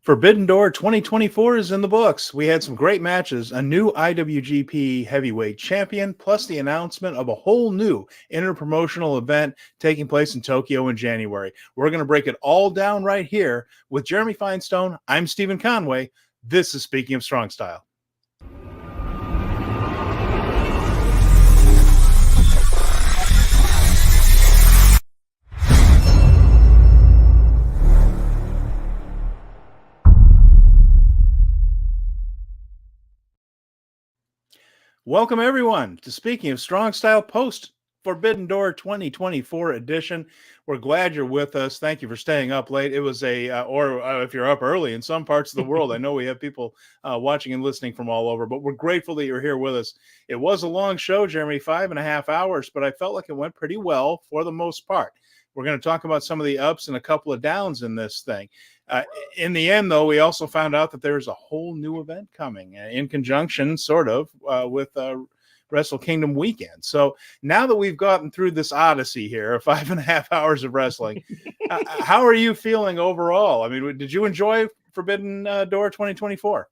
Forbidden Door 2024 is in the books. We had some great matches, a new IWGP Heavyweight Champion, plus the announcement of a whole new interpromotional event taking place in Tokyo in January. We're going to break it all down right here with Jeremy Finestone. I'm Steven Conway. This is Speaking of Strong Style. Welcome, everyone, to Speaking of Strong Style post Forbidden Door 2024 edition. We're glad you're with us. Thank you for staying up late. It was or if you're up early in some parts of the world, I know we have people watching and listening from all over, but we're grateful that you're here with us. It was a long show, Jeremy, 5.5 hours, but I felt like it went pretty well for the most part. We're going to talk about some of the ups and a couple of downs in this thing. In the end, though, we also found out that there's a whole new event coming in conjunction, sort of, with Wrestle Kingdom weekend. So now that we've gotten through this odyssey here of 5.5 hours of wrestling, how are you feeling overall? I mean, did you enjoy Forbidden Door 2024?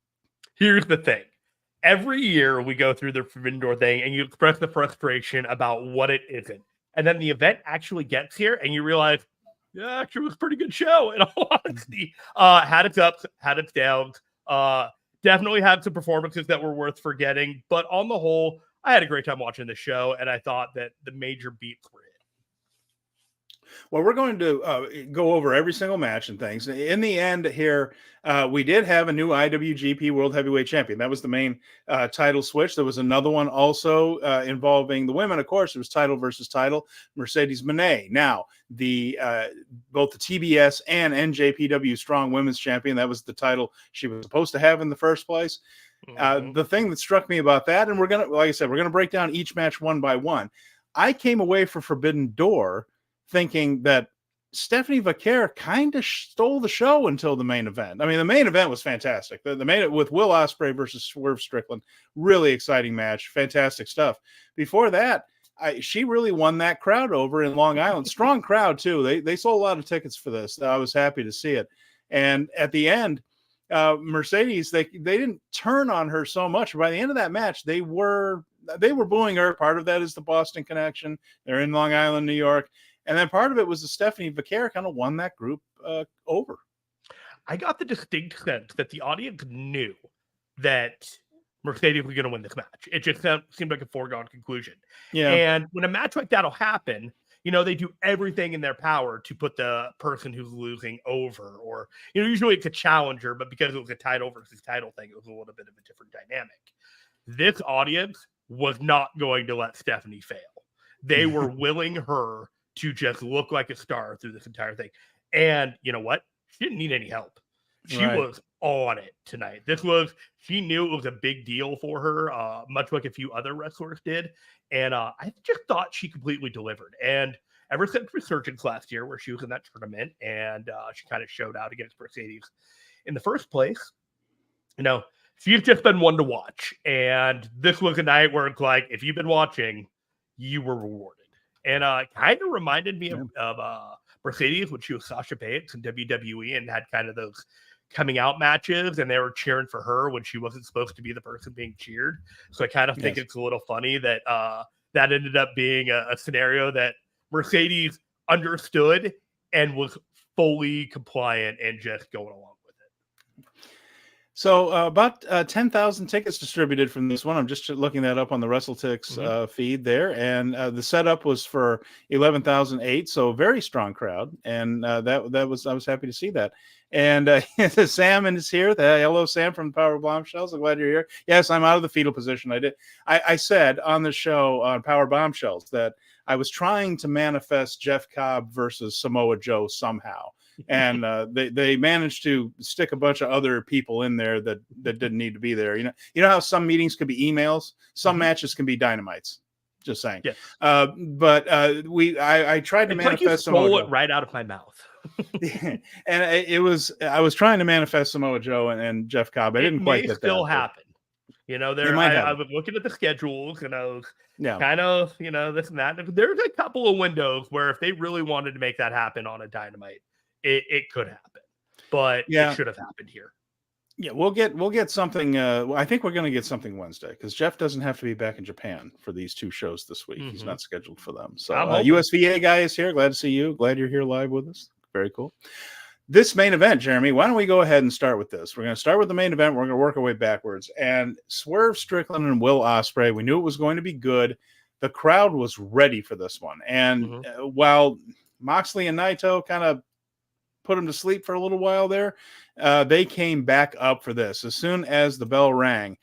Here's the thing. Every year we go through the Forbidden Door thing and you express the frustration about what it isn't. And then the event actually gets here and you realize, yeah, actually, it was a pretty good show, in all honesty. Had its ups, had its downs. Definitely had some performances that were worth forgetting. But on the whole, I had a great time watching the show, and I thought that the major beats were it. Well, we're going to go over every single match and things. In the end here, we did have a new IWGP World Heavyweight Champion. That was the main title switch. There was another one also involving the women. Of course, it was title versus title, Mercedes Mone. Now, both the TBS and NJPW Strong Women's Champion, that was the title she was supposed to have in the first place. The thing that struck me about that, and we're going to, like I said, we're going to break down each match one by one. I came away from Forbidden Door thinking that Stephanie Vaquer kind of stole the show until the main event. I mean, the main event was fantastic. The main with Will Ospreay versus Swerve Strickland, really exciting match, fantastic stuff. Before that, she really won that crowd over in Long Island. Strong crowd too. They sold a lot of tickets for this. I was happy to see it. And at the end, Mercedes, they didn't turn on her so much. By the end of that match, they were booing her. Part of that is the Boston connection. They're in Long Island, New York. And then part of it was the Stephanie Vaquer kind of won that group over. I got the distinct sense that the audience knew that Mercedes was going to win this match. It just seemed like a foregone conclusion. Yeah. And when a match like that'll happen, you know, they do everything in their power to put the person who's losing over. Or, you know, usually it's a challenger, but because it was a title versus title thing, it was a little bit of a different dynamic. This audience was not going to let Stephanie fail. They were willing her to just look like a star through this entire thing. And you know what? She didn't need any help. She was on it tonight. She knew it was a big deal for her, much like a few other wrestlers did. And I just thought she completely delivered. And ever since Resurgence last year, where she was in that tournament and she kind of showed out against Mercedes in the first place, you know, she's just been one to watch. And this was a night where it's like, if you've been watching, you were rewarded. And kind of reminded me of Mercedes when she was Sasha Banks in WWE and had kind of those coming out matches, and they were cheering for her when she wasn't supposed to be the person being cheered. So I kind of think it's a little funny that that ended up being a scenario that Mercedes understood and was fully compliant and just going along with it. So about 10,000 tickets distributed from this one. I'm just looking that up on the WrestleTix feed there. And the setup was for 11,008. So very strong crowd. And I was happy to see that. And Sam is here. Hello, Sam from the Power of Bombshells. I'm glad you're here. Yes, I'm out of the fetal position. I said on the show on Power Bombshells that I was trying to manifest Jeff Cobb versus Samoa Joe somehow. And they managed to stick a bunch of other people in there that didn't need to be there. You know how some meetings could be emails, some matches can be dynamites. Just saying. Yes. But I tried to manifest Samoa Joe. It right out of my mouth. And I was trying to manifest Samoa Joe and Jeff Cobb. I didn't quite get that. Still happen. You know, I was looking at the schedules and I was kind of, you know, this and that. There's a couple of windows where if they really wanted to make that happen on a Dynamite, it could happen. but Yeah. it should have happened here. Yeah, we'll get something. I think we're going to get something Wednesday because Jeff doesn't have to be back in Japan for these 2 shows this week. He's not scheduled for them. So USVA guy is here. Glad to see you. Glad you're here live with us. Very cool. This main event, Jeremy, why don't we go ahead and start with this? We're going to start with the main event. We're going to work our way backwards. And Swerve Strickland and Will Ospreay, we knew it was going to be good. The crowd was ready for this one. And while Moxley and Naito kind of put him to sleep for a little while there, they came back up for this. As soon as the bell rang,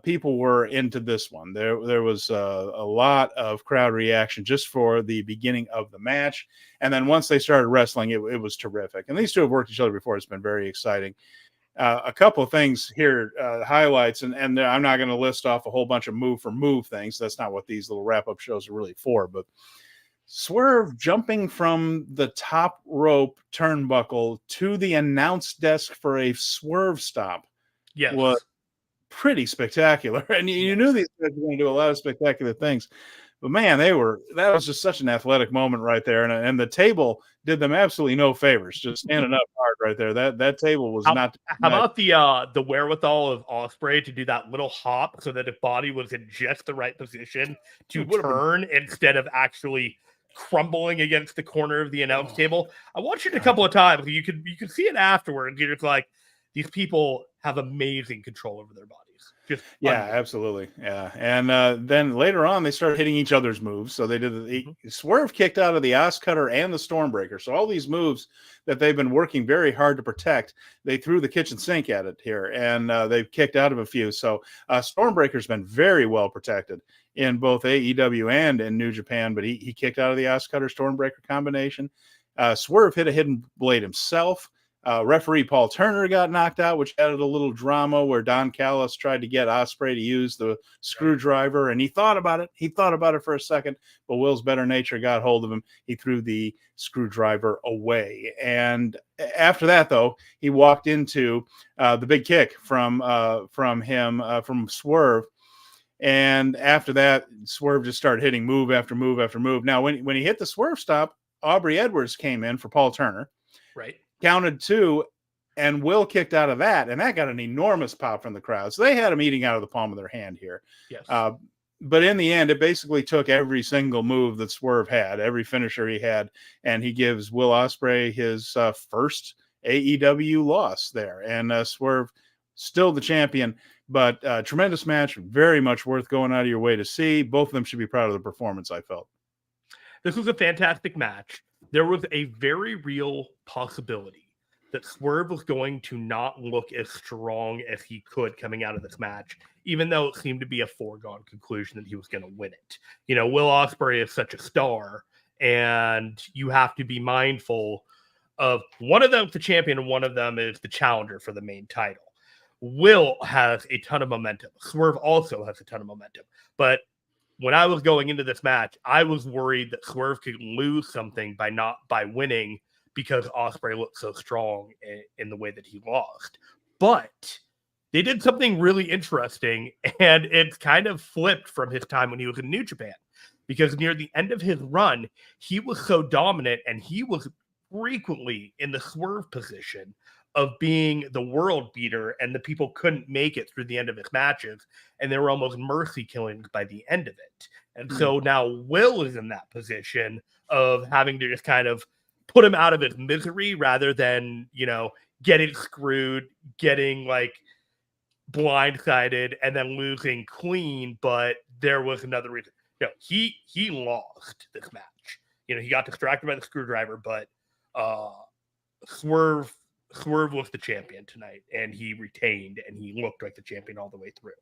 people were into this one. There was a lot of crowd reaction just for the beginning of the match. And then once they started wrestling, it was terrific. And these two have worked each other before. It's been very exciting. A couple of things here, highlights, and I'm not going to list off a whole bunch of move for move things. That's not what these little wrap-up shows are really for, but Swerve jumping from the top rope turnbuckle to the announce desk for a Swerve stop was pretty spectacular. And you knew these guys were going to do a lot of spectacular things. But man, that was just such an athletic moment right there. And the table did them absolutely no favors, just standing up hard right there. That table was not. How about the wherewithal of Ospreay to do that little hop so that his body was in just the right position to turn instead of actually crumbling against the corner of the announce table? I watched it a couple of times. You could see it afterwards. You're just like, these people have amazing control over their bodies. Just absolutely. Yeah. And then later on, they started hitting each other's moves. So they did Swerve kicked out of the Os Cutter and the Stormbreaker. So all these moves that they've been working very hard to protect, they threw the kitchen sink at it here, and they've kicked out of a few. So Stormbreaker's been very well protected in both AEW and in New Japan, but he kicked out of the Os Cutter Stormbreaker combination. Swerve hit a hidden blade himself. Referee Paul Turner got knocked out, which added a little drama where Don Callis tried to get Ospreay to use the screwdriver, and he thought about it. He thought about it for a second, but Will's better nature got hold of him. He threw the screwdriver away. And after that, though, he walked into the big kick from Swerve. And after that, Swerve just started hitting move after move after move. Now, when he hit the Swerve stop, Aubrey Edwards came in for Paul Turner. Right. Counted 2, and Will kicked out of that, and that got an enormous pop from the crowd. So they had him eating out of the palm of their hand here. Yes. But in the end, it basically took every single move that Swerve had, every finisher he had, and he gives Will Ospreay his first AEW loss there. And Swerve still the champion, but tremendous match, very much worth going out of your way to see. Both of them should be proud of the performance, I felt. This was a fantastic match. There was a very real possibility that Swerve was going to not look as strong as he could coming out of this match, even though it seemed to be a foregone conclusion that he was going to win it. You know, Will Ospreay is such a star, and you have to be mindful of one of them, the champion, and one of them is the challenger for the main title. Will has a ton of momentum. Swerve also has a ton of momentum, but when I was going into this match, I was worried that Swerve could lose something by winning because Ospreay looked so strong in the way that he lost. But they did something really interesting, and it kind of flipped from his time when he was in New Japan, because near the end of his run, he was so dominant, and he was frequently in the Swerve position of being the world beater, and the people couldn't make it through the end of his matches, and they were almost mercy killings by the end of it. And so now Will is in that position of having to just kind of put him out of his misery rather than, you know, getting screwed, getting like blindsided, and then losing clean. But there was another reason. You know, he lost this match. You know, he got distracted by the screwdriver, but Swerve was the champion tonight, and he retained, and he looked like the champion all the way through.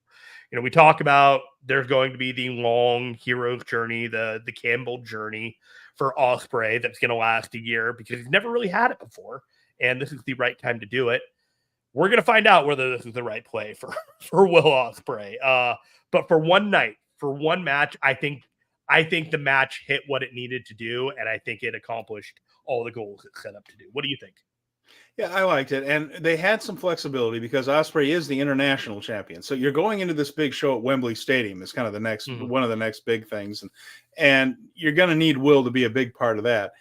You know, we talk about there's going to be the long hero's journey, the Campbell journey for Ospreay that's going to last a year because he's never really had it before, and this is the right time to do it. We're going to find out whether this is the right play for Will Ospreay. But for one night, for one match, I think the match hit what it needed to do, and I think it accomplished all the goals it set up to do. What do you think? Yeah, I liked it. And they had some flexibility because Ospreay is the international champion. So you're going into this big show at Wembley Stadium is kind of the next one of the next big things. And you're going to need Will to be a big part of that.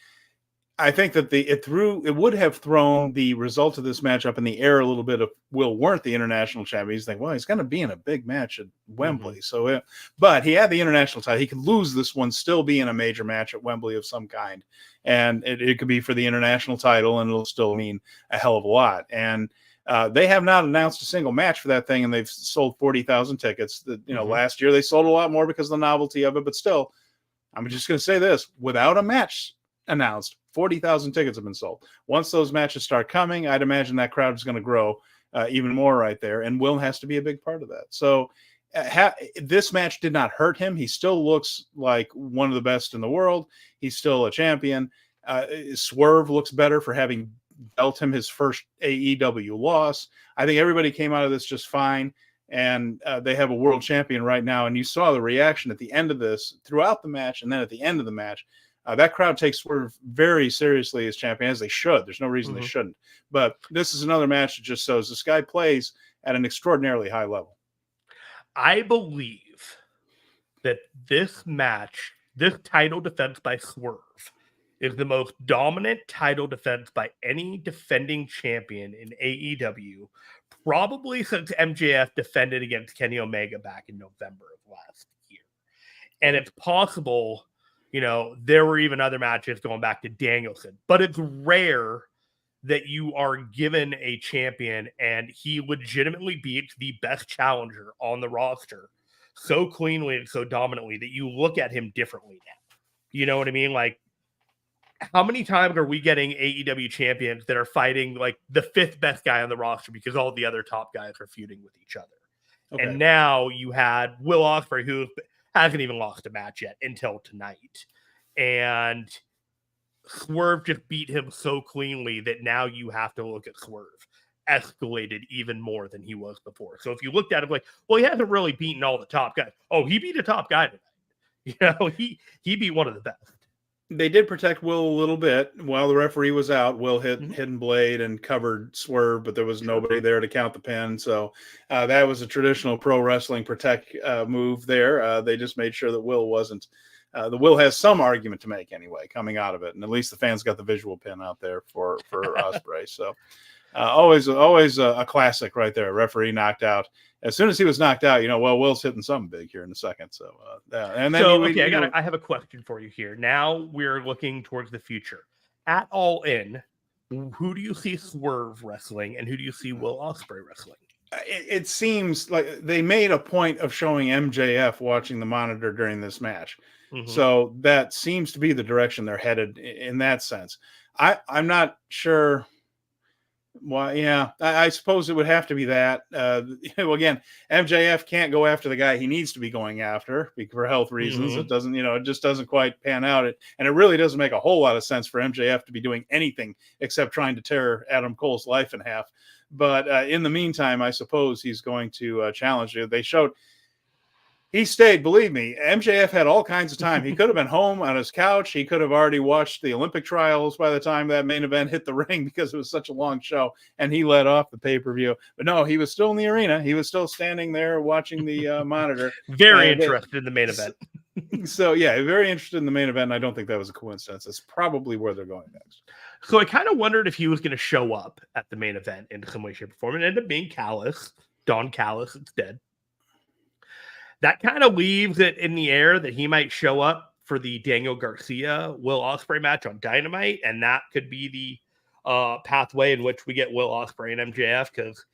I think that it would have thrown the result of this match up in the air a little bit if Will weren't the international champion. He's like, well, he's going to be in a big match at Wembley. So, but he had the international title. He could lose this one, still be in a major match at Wembley of some kind. And it could be for the international title, and it'll still mean a hell of a lot. And they have not announced a single match for that thing, and they've sold 40,000 tickets. Last year they sold a lot more because of the novelty of it, but still, I'm just going to say this, without a match announced, 40,000 tickets have been sold. Once those matches start coming, I'd imagine that crowd is going to grow even more right there, and Will has to be a big part of that. So this match did not hurt him. He still looks like one of the best in the world. He's still a champion. Swerve looks better for having dealt him his first AEW loss. I think everybody came out of this just fine, and they have a world champion right now, and you saw the reaction at the end of this, throughout the match, and then at the end of the match. That crowd takes Swerve very seriously as champion, as they should. There's no reason they shouldn't. But this is another match that just shows this guy plays at an extraordinarily high level. I believe that this match, this title defense by Swerve, is the most dominant title defense by any defending champion in AEW, probably since MJF defended against Kenny Omega back in November of last year. And it's possible, there were even other matches going back to Danielson, but it's rare that you are given a champion and he legitimately beats the best challenger on the roster so cleanly and so dominantly that you look at him differently now. You know what I mean? Like, how many times are we getting AEW champions that are fighting like the fifth best guy on the roster because all the other top guys are feuding with each other? Okay. And now you had Will Ospreay, who hasn't even lost a match yet until tonight. And Swerve just beat him so cleanly that now you have to look at Swerve escalated even more than he was before. So if you looked at him like, well, he hasn't really beaten all the top guys. Oh, he beat a top guy tonight. He beat one of the best. They did protect Will a little bit while the referee was out. Will hit Hidden Blade and covered Swerve, but there was nobody there to count the pin. So that was a traditional pro wrestling protect move there. They just made sure that Will wasn't. The Will has some argument to make anyway coming out of it, and at least the fans got the visual pin out there for Ospreay. So always a classic right there. Referee knocked out. As soon as he was knocked out, Will's hitting something big here in a second. So, and then I have a question for you here. Now we're looking towards the future. At All In, who do you see Swerve wrestling, and who do you see Will Ospreay wrestling? It seems like they made a point of showing MJF watching the monitor during this match. So that seems to be the direction they're headed in that sense. I'm not sure. Well, yeah, I suppose it would have to be that. Well, again, MJF can't go after the guy he needs to be going after for health reasons. It doesn't, it just doesn't quite pan out. And it really doesn't make a whole lot of sense for MJF to be doing anything except trying to tear Adam Cole's life in half. But in the meantime, I suppose he's going to challenge you. They showed. He stayed, believe me, MJF had all kinds of time. He could have been home on his couch. He could have already watched the Olympic trials by the time that main event hit the ring because it was such a long show, and he led off the pay-per-view. But no, he was still in the arena. He was still standing there watching the monitor. Very interested in the main event. So, yeah, very interested in the main event, and I don't think that was a coincidence. That's probably where they're going next. So I kind of wondered if he was going to show up at the main event in some way, shape, or form. It ended up being Don Callis instead. That kind of leaves it in the air that he might show up for the Daniel Garcia Will Ospreay match on Dynamite, and that could be the pathway in which we get Will Ospreay and MJF, because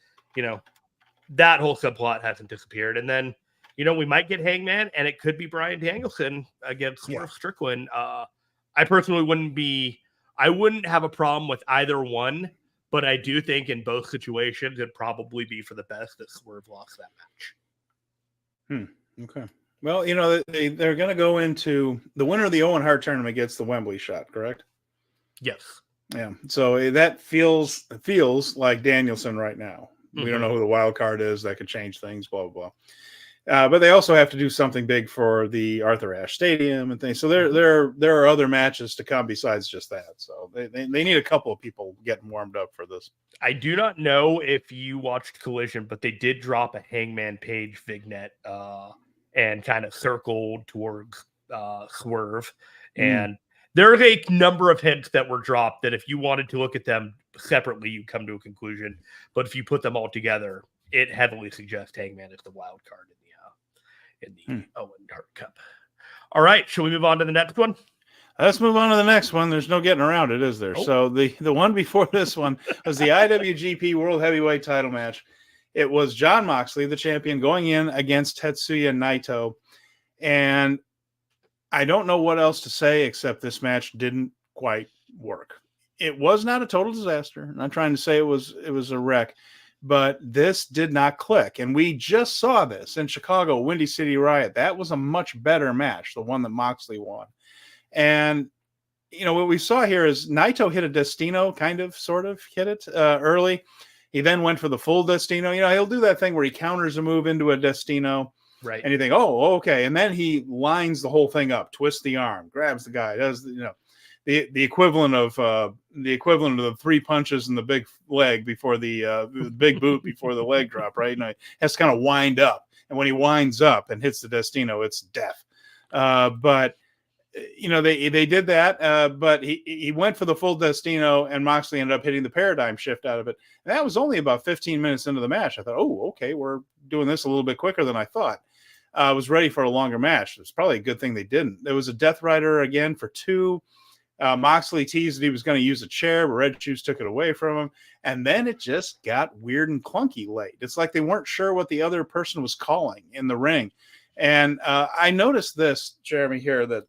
that whole subplot hasn't disappeared. And then we might get Hangman, and it could be Bryan Danielson against Swerve Strickland. I personally wouldn't have a problem with either one, but I do think in both situations it'd probably be for the best that Swerve lost that match. Okay. Well, they're going to go into the winner of the Owen Hart tournament gets the Wembley shot, correct? Yes. Yeah. So that feels like Danielson right now. We don't know who the wild card is. That could change things, blah, blah, blah. But they also have to do something big for the Arthur Ashe Stadium and things. So there are other matches to come besides just that. So they need a couple of people getting warmed up for this. I do not know if you watched Collision, but they did drop a Hangman Page vignette and kind of circled towards Swerve. And There's a number of hints that were dropped that if you wanted to look at them separately, you come to a conclusion. But if you put them all together, it heavily suggests Hangman is the wild card in the Owen Hart Cup. All right, shall we move on to the next one? Let's move on to the next one. There's no getting around it, is there? Oh. So the one before this one was the IWGP World Heavyweight title match. It was Jon Moxley, the champion, going in against Tetsuya Naito. And I don't know what else to say except this match didn't quite work. It was not a total disaster. I'm not trying to say it was a wreck, but this did not click. And we just saw this in Chicago, Windy City Riot. That was a much better match, the one that Moxley won. And, you know, what we saw here is Naito hit a Destino, sort of hit it early. He then went for the full Destino. You know, he'll do that thing where he counters a move into a Destino. Right. And you think, oh, okay. And then he lines the whole thing up, twists the arm, grabs the guy, does, you know, the equivalent of the 3 punches in the big leg before the big boot before the leg drop, right? And he has to kind of wind up. And when he winds up and hits the Destino, it's death. But you know, they did that, but he went for the full Destino, and Moxley ended up hitting the paradigm shift out of it. And that was only about 15 minutes into the match. I thought, oh, okay, we're doing this a little bit quicker than I thought. I was ready for a longer match. It's probably a good thing they didn't. There was a Death Rider again for 2. Moxley teased that he was going to use a chair, but Red Shoes took it away from him. And then it just got weird and clunky late. It's like they weren't sure what the other person was calling in the ring. And I noticed this, Jeremy, here, that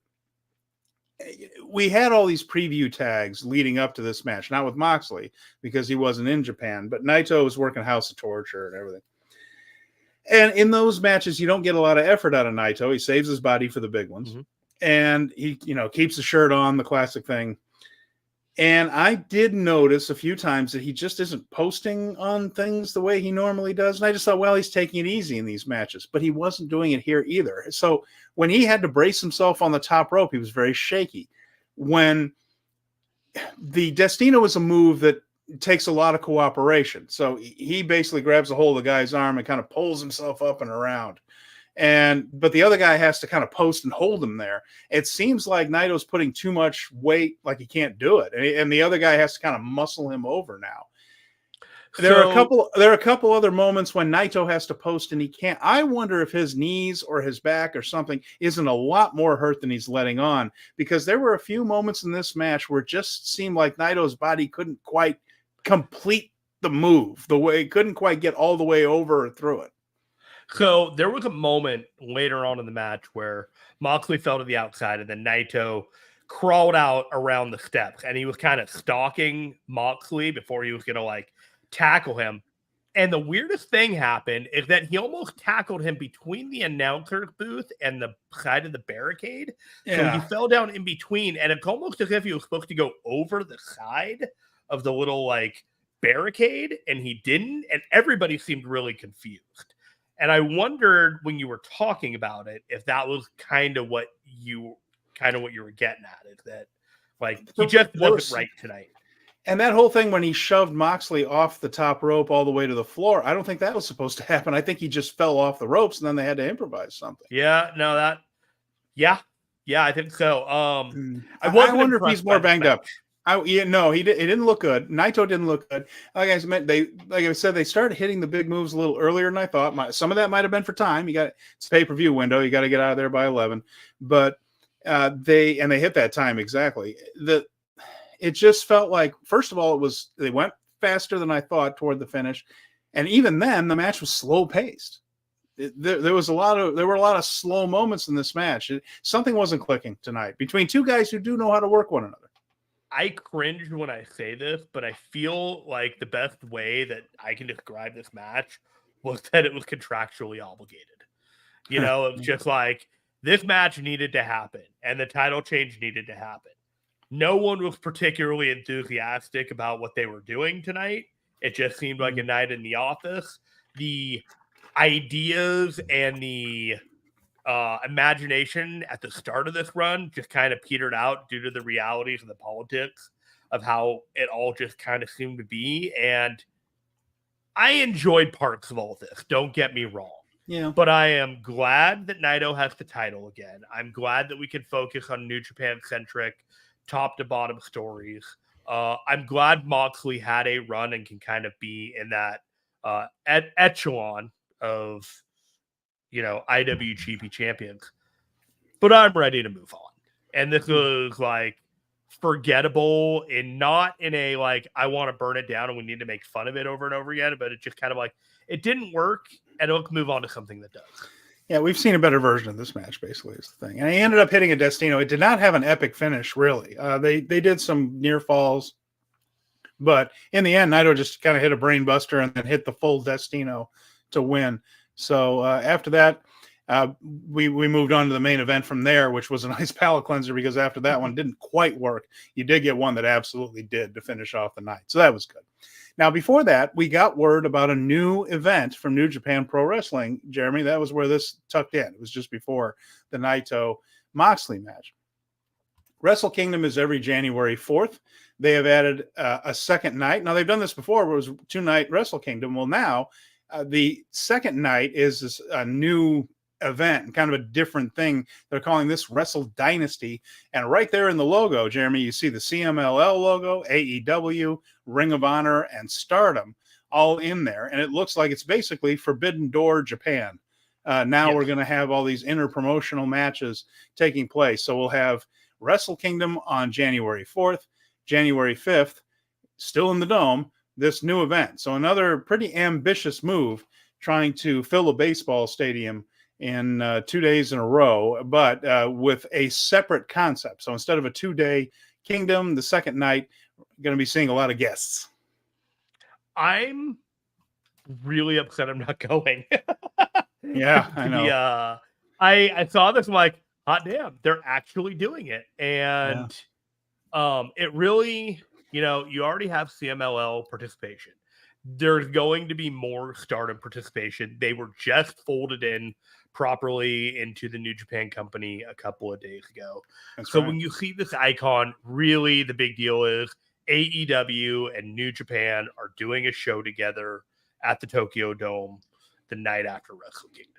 we had all these preview tags leading up to this match, not with Moxley because he wasn't in Japan, but Naito was working House of Torture and everything. And in those matches, you don't get a lot of effort out of Naito. He saves his body for the big ones. Mm-hmm. And he, you know, keeps the shirt on, the classic thing. And I did notice a few times that he just isn't posting on things the way he normally does. And I just thought, well, he's taking it easy in these matches, but he wasn't doing it here either. So when he had to brace himself on the top rope, he was very shaky. When the Destino is a move that takes a lot of cooperation. So he basically grabs a hold of the guy's arm and kind of pulls himself up and around. But the other guy has to kind of post and hold him there. It seems like Naito's putting too much weight, like he can't do it. And the other guy has to kind of muscle him over now. There are a couple other moments when Naito has to post and he can't. I wonder if his knees or his back or something isn't a lot more hurt than he's letting on, because there were a few moments in this match where it just seemed like Naito's body couldn't quite complete the move, the way it couldn't quite get all the way over or through it. So there was a moment later on in the match where Moxley fell to the outside and then Naito crawled out around the steps and he was kind of stalking Moxley before he was going to like tackle him. And the weirdest thing happened is that he almost tackled him between the announcer's booth and the side of the barricade. Yeah. So he fell down in between, and it's almost as if he was supposed to go over the side of the little like barricade, and he didn't. And everybody seemed really confused. And I wondered when you were talking about it, if that was kind of what you were getting at, is that like he just wasn't right tonight. And that whole thing when he shoved Moxley off the top rope all the way to the floor, I don't think that was supposed to happen. I think he just fell off the ropes and then they had to improvise something. Yeah, no, yeah, I think so. I wonder if he's more banged up. He didn't look good. Naito didn't look good. Like I said, they started hitting the big moves a little earlier than I thought. Some of that might have been for time. It's a pay-per-view window. You got to get out of there by 11. But they hit that time exactly. It just felt like, first of all, they went faster than I thought toward the finish, and even then, the match was slow paced. There were a lot of slow moments in this match. Something wasn't clicking tonight between two guys who do know how to work one another. I cringed when I say this, but I feel like the best way that I can describe this match was that it was contractually obligated. You know, it was just like this match needed to happen, and the title change needed to happen. No one was particularly enthusiastic about what they were doing tonight. It just seemed like a night in the office. The ideas and the imagination at the start of this run just kind of petered out due to the realities of the politics of how it all just kind of seemed to be. And I enjoyed parts of all this. Don't get me wrong. Yeah. But I am glad that Naito has the title again. I'm glad that we can focus on New Japan-centric top to bottom stories. I'm glad Moxley had a run and can kind of be in that echelon of, IWGP champions. But I'm ready to move on. And this was like forgettable, and not in a like I want to burn it down and we need to make fun of it over and over again, but it just kind of like it didn't work, and it'll move on to something that does. Yeah, we've seen a better version of this match, basically, is the thing. And he ended up hitting a Destino. It did not have an epic finish, really. They did some near falls, but in the end, Naito just kind of hit a brain buster and then hit the full Destino to win. So after that, we moved on to the main event from there, which was a nice palate cleanser, because after that one didn't quite work. You did get one that absolutely did to finish off the night. So that was good. Now, before that, we got word about a new event from New Japan Pro Wrestling, Jeremy. That was where this tucked in. It was just before the Naito-Moxley match. Wrestle Kingdom is every January 4th. They have added a second night. Now, they've done this before, where it was 2-night Wrestle Kingdom. Well, now the second night is a new event and kind of a different thing. They're calling this Wrestle Dynasty. And right there in the logo, Jeremy, you see the CMLL logo, AEW, Ring of Honor, and Stardom all in there. And it looks like it's basically Forbidden Door Japan. Now we're going to have all these inter-promotional matches taking place. So we'll have Wrestle Kingdom on January 4th, January 5th, still in the Dome, this new event. So another pretty ambitious move, trying to fill a baseball stadium in 2 days in a row, but with a separate concept. So instead of a 2-day Kingdom, the second night, going to be seeing a lot of guests. I'm really upset I'm not going. Yeah, I know. I saw this, I'm like, hot damn, they're actually doing it. And it really, you already have CMLL participation. There's going to be more Stardom participation. They were just folded in properly into the New Japan company a couple of days ago. That's so right. When you see this icon, really the big deal is AEW and New Japan are doing a show together at the Tokyo Dome the night after Wrestle Kingdom.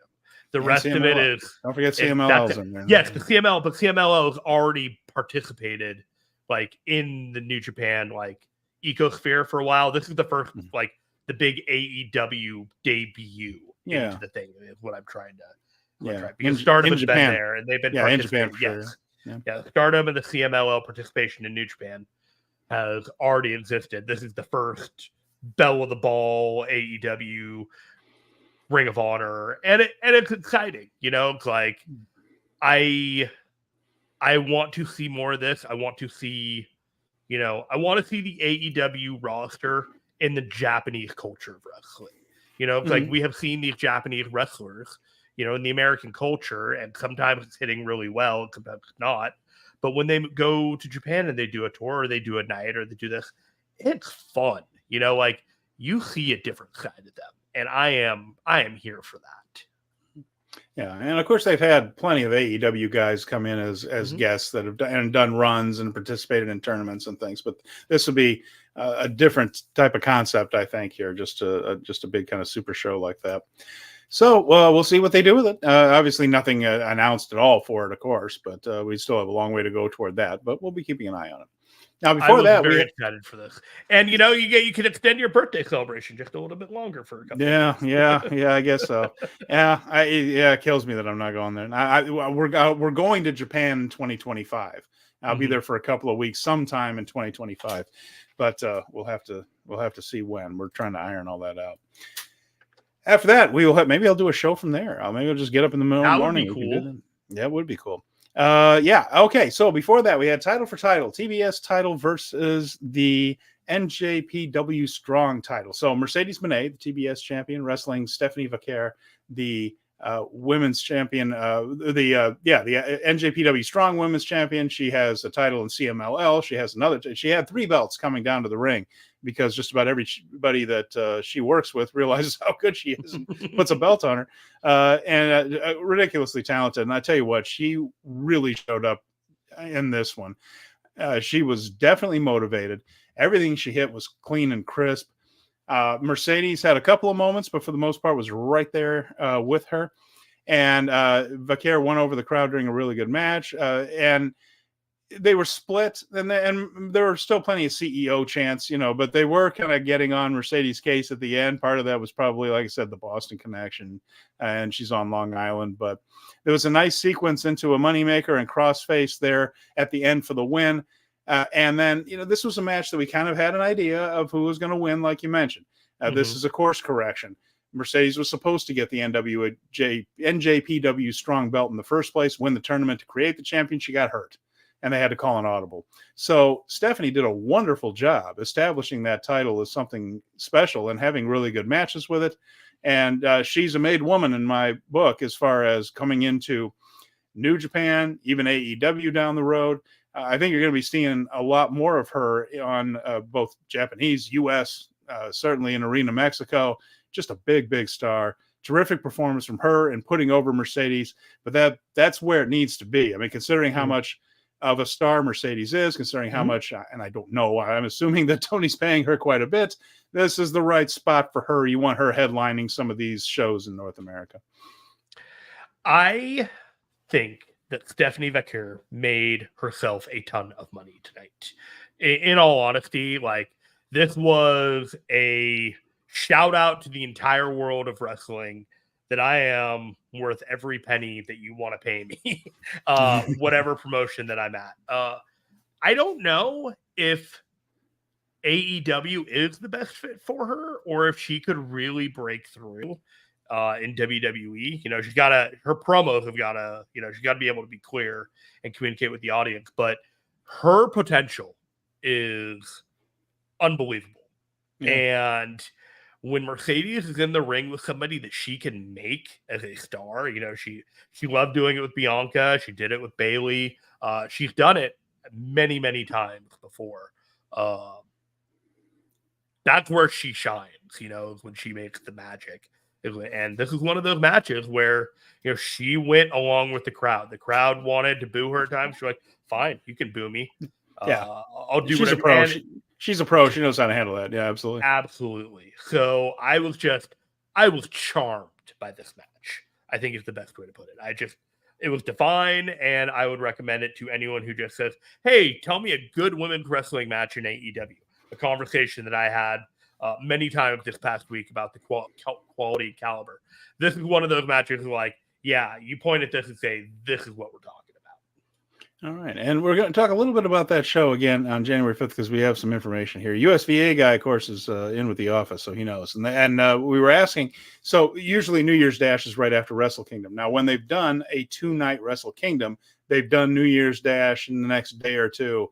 The rest CMLL. Of it is... Don't forget CMLL's in there. Yes, but CMLL has already participated like in the New Japan like ecosphere for a while. This is the first like the big AEW debut into the thing is what I'm trying to because Stardom has been there and they've been participating. In Japan, sure. Yeah, Stardom and the CMLL participation in New Japan has already existed. This is the first bell of the ball AEW Ring of Honor, and it's exciting. It's like I want to see more of this. I want to see, I want to see the AEW roster in the Japanese culture of wrestling. It's like we have seen these Japanese wrestlers, in the American culture, and sometimes it's hitting really well, and sometimes it's not. But when they go to Japan and they do a tour or they do a night or they do this, it's fun. Like you see a different side of them. And I am here for that. Yeah, and of course they've had plenty of AEW guys come in as guests that have done runs and participated in tournaments and things. But this will be a different type of concept, I think. Here, just a big kind of super show like that. So we'll see what they do with it. Obviously, nothing announced at all for it, of course, but we still have a long way to go toward that. But we'll be keeping an eye on it. Now, before that, we're excited for this, and you can extend your birthday celebration just a little bit longer for a couple. Yeah, I guess so. It kills me that I'm not going there. We're going to Japan in 2025. I'll be there for a couple of weeks, sometime in 2025, but we'll have to see when. We're trying to iron all that out. After that, maybe I'll do a show from there. Maybe I'll just get up in the middle of the morning. That would be cool. Yeah, it would be cool. Okay. So before that, we had title for title, TBS title versus the NJPW Strong title. So Mercedes Mone, the TBS champion, wrestling Stephanie Vaquer, the women's champion, the NJPW Strong Women's champion. She has a title in CMLL. She has she had 3 belts coming down to the ring because just about everybody that she works with realizes how good she is and puts a belt on her. And ridiculously talented. And I tell you what, she really showed up in this one. She was definitely motivated. Everything she hit was clean and crisp. Mercedes had a couple of moments, but for the most part was right there with her. And Vaquer won over the crowd during a really good match. And they were split, and there were still plenty of CEO chants, but they were kind of getting on Mercedes' case at the end. Part of that was probably, like I said, the Boston connection, and she's on Long Island. But there was a nice sequence into a moneymaker and crossface there at the end for the win. And then, this was a match that we kind of had an idea of who was going to win, like you mentioned. This is a course correction. Mercedes was supposed to get the NJPW Strong Belt in the first place, win the tournament to create the champion. She got hurt, and they had to call an audible. So Stephanie did a wonderful job establishing that title as something special and having really good matches with it. And she's a made woman in my book as far as coming into New Japan, even AEW down the road. I think you're going to be seeing a lot more of her on both Japanese, U.S., certainly in Arena Mexico. Just a big, big star. Terrific performance from her and putting over Mercedes. But that's where it needs to be. I mean, considering how much of a star Mercedes is, considering how much, and I don't know, I'm assuming that Tony's paying her quite a bit. This is the right spot for her. You want her headlining some of these shows in North America. I think that Stephanie Vaquer made herself a ton of money tonight. In all honesty, this was a shout out to the entire world of wrestling that I am worth every penny that you want to pay me, whatever promotion that I'm at. I don't know if AEW is the best fit for her or if she could really break through in WWE. Her promos have got to, she's got to be able to be clear and communicate with the audience, but her potential is unbelievable. Yeah. And when Mercedes is in the ring with somebody that she can make as a star, she loved doing it with Bianca. She did it with Bayley. She's done it many, many times before. That's where she shines, when she makes the magic. And this is one of those matches where, she went along with the crowd. The crowd wanted to boo her at times. She's like, fine, you can boo me. Yeah. I'll do She's whatever. A pro. She's a pro. She knows how to handle that. Yeah, absolutely. Absolutely. So I was charmed by this match. I think is the best way to put it. It was divine, and I would recommend it to anyone who just says, hey, tell me a good women's wrestling match in AEW. A conversation that I had many times this past week about the quality caliber. This is one of those matches you point at this and say, this is what we're talking about. All right. And we're going to talk a little bit about that show again on January 5th because we have some information here. USVA guy, of course, is in with the office, so he knows. And we were asking, so usually New Year's Dash is right after Wrestle Kingdom. Now, when they've done a 2-night Wrestle Kingdom, they've done New Year's Dash in the next day or two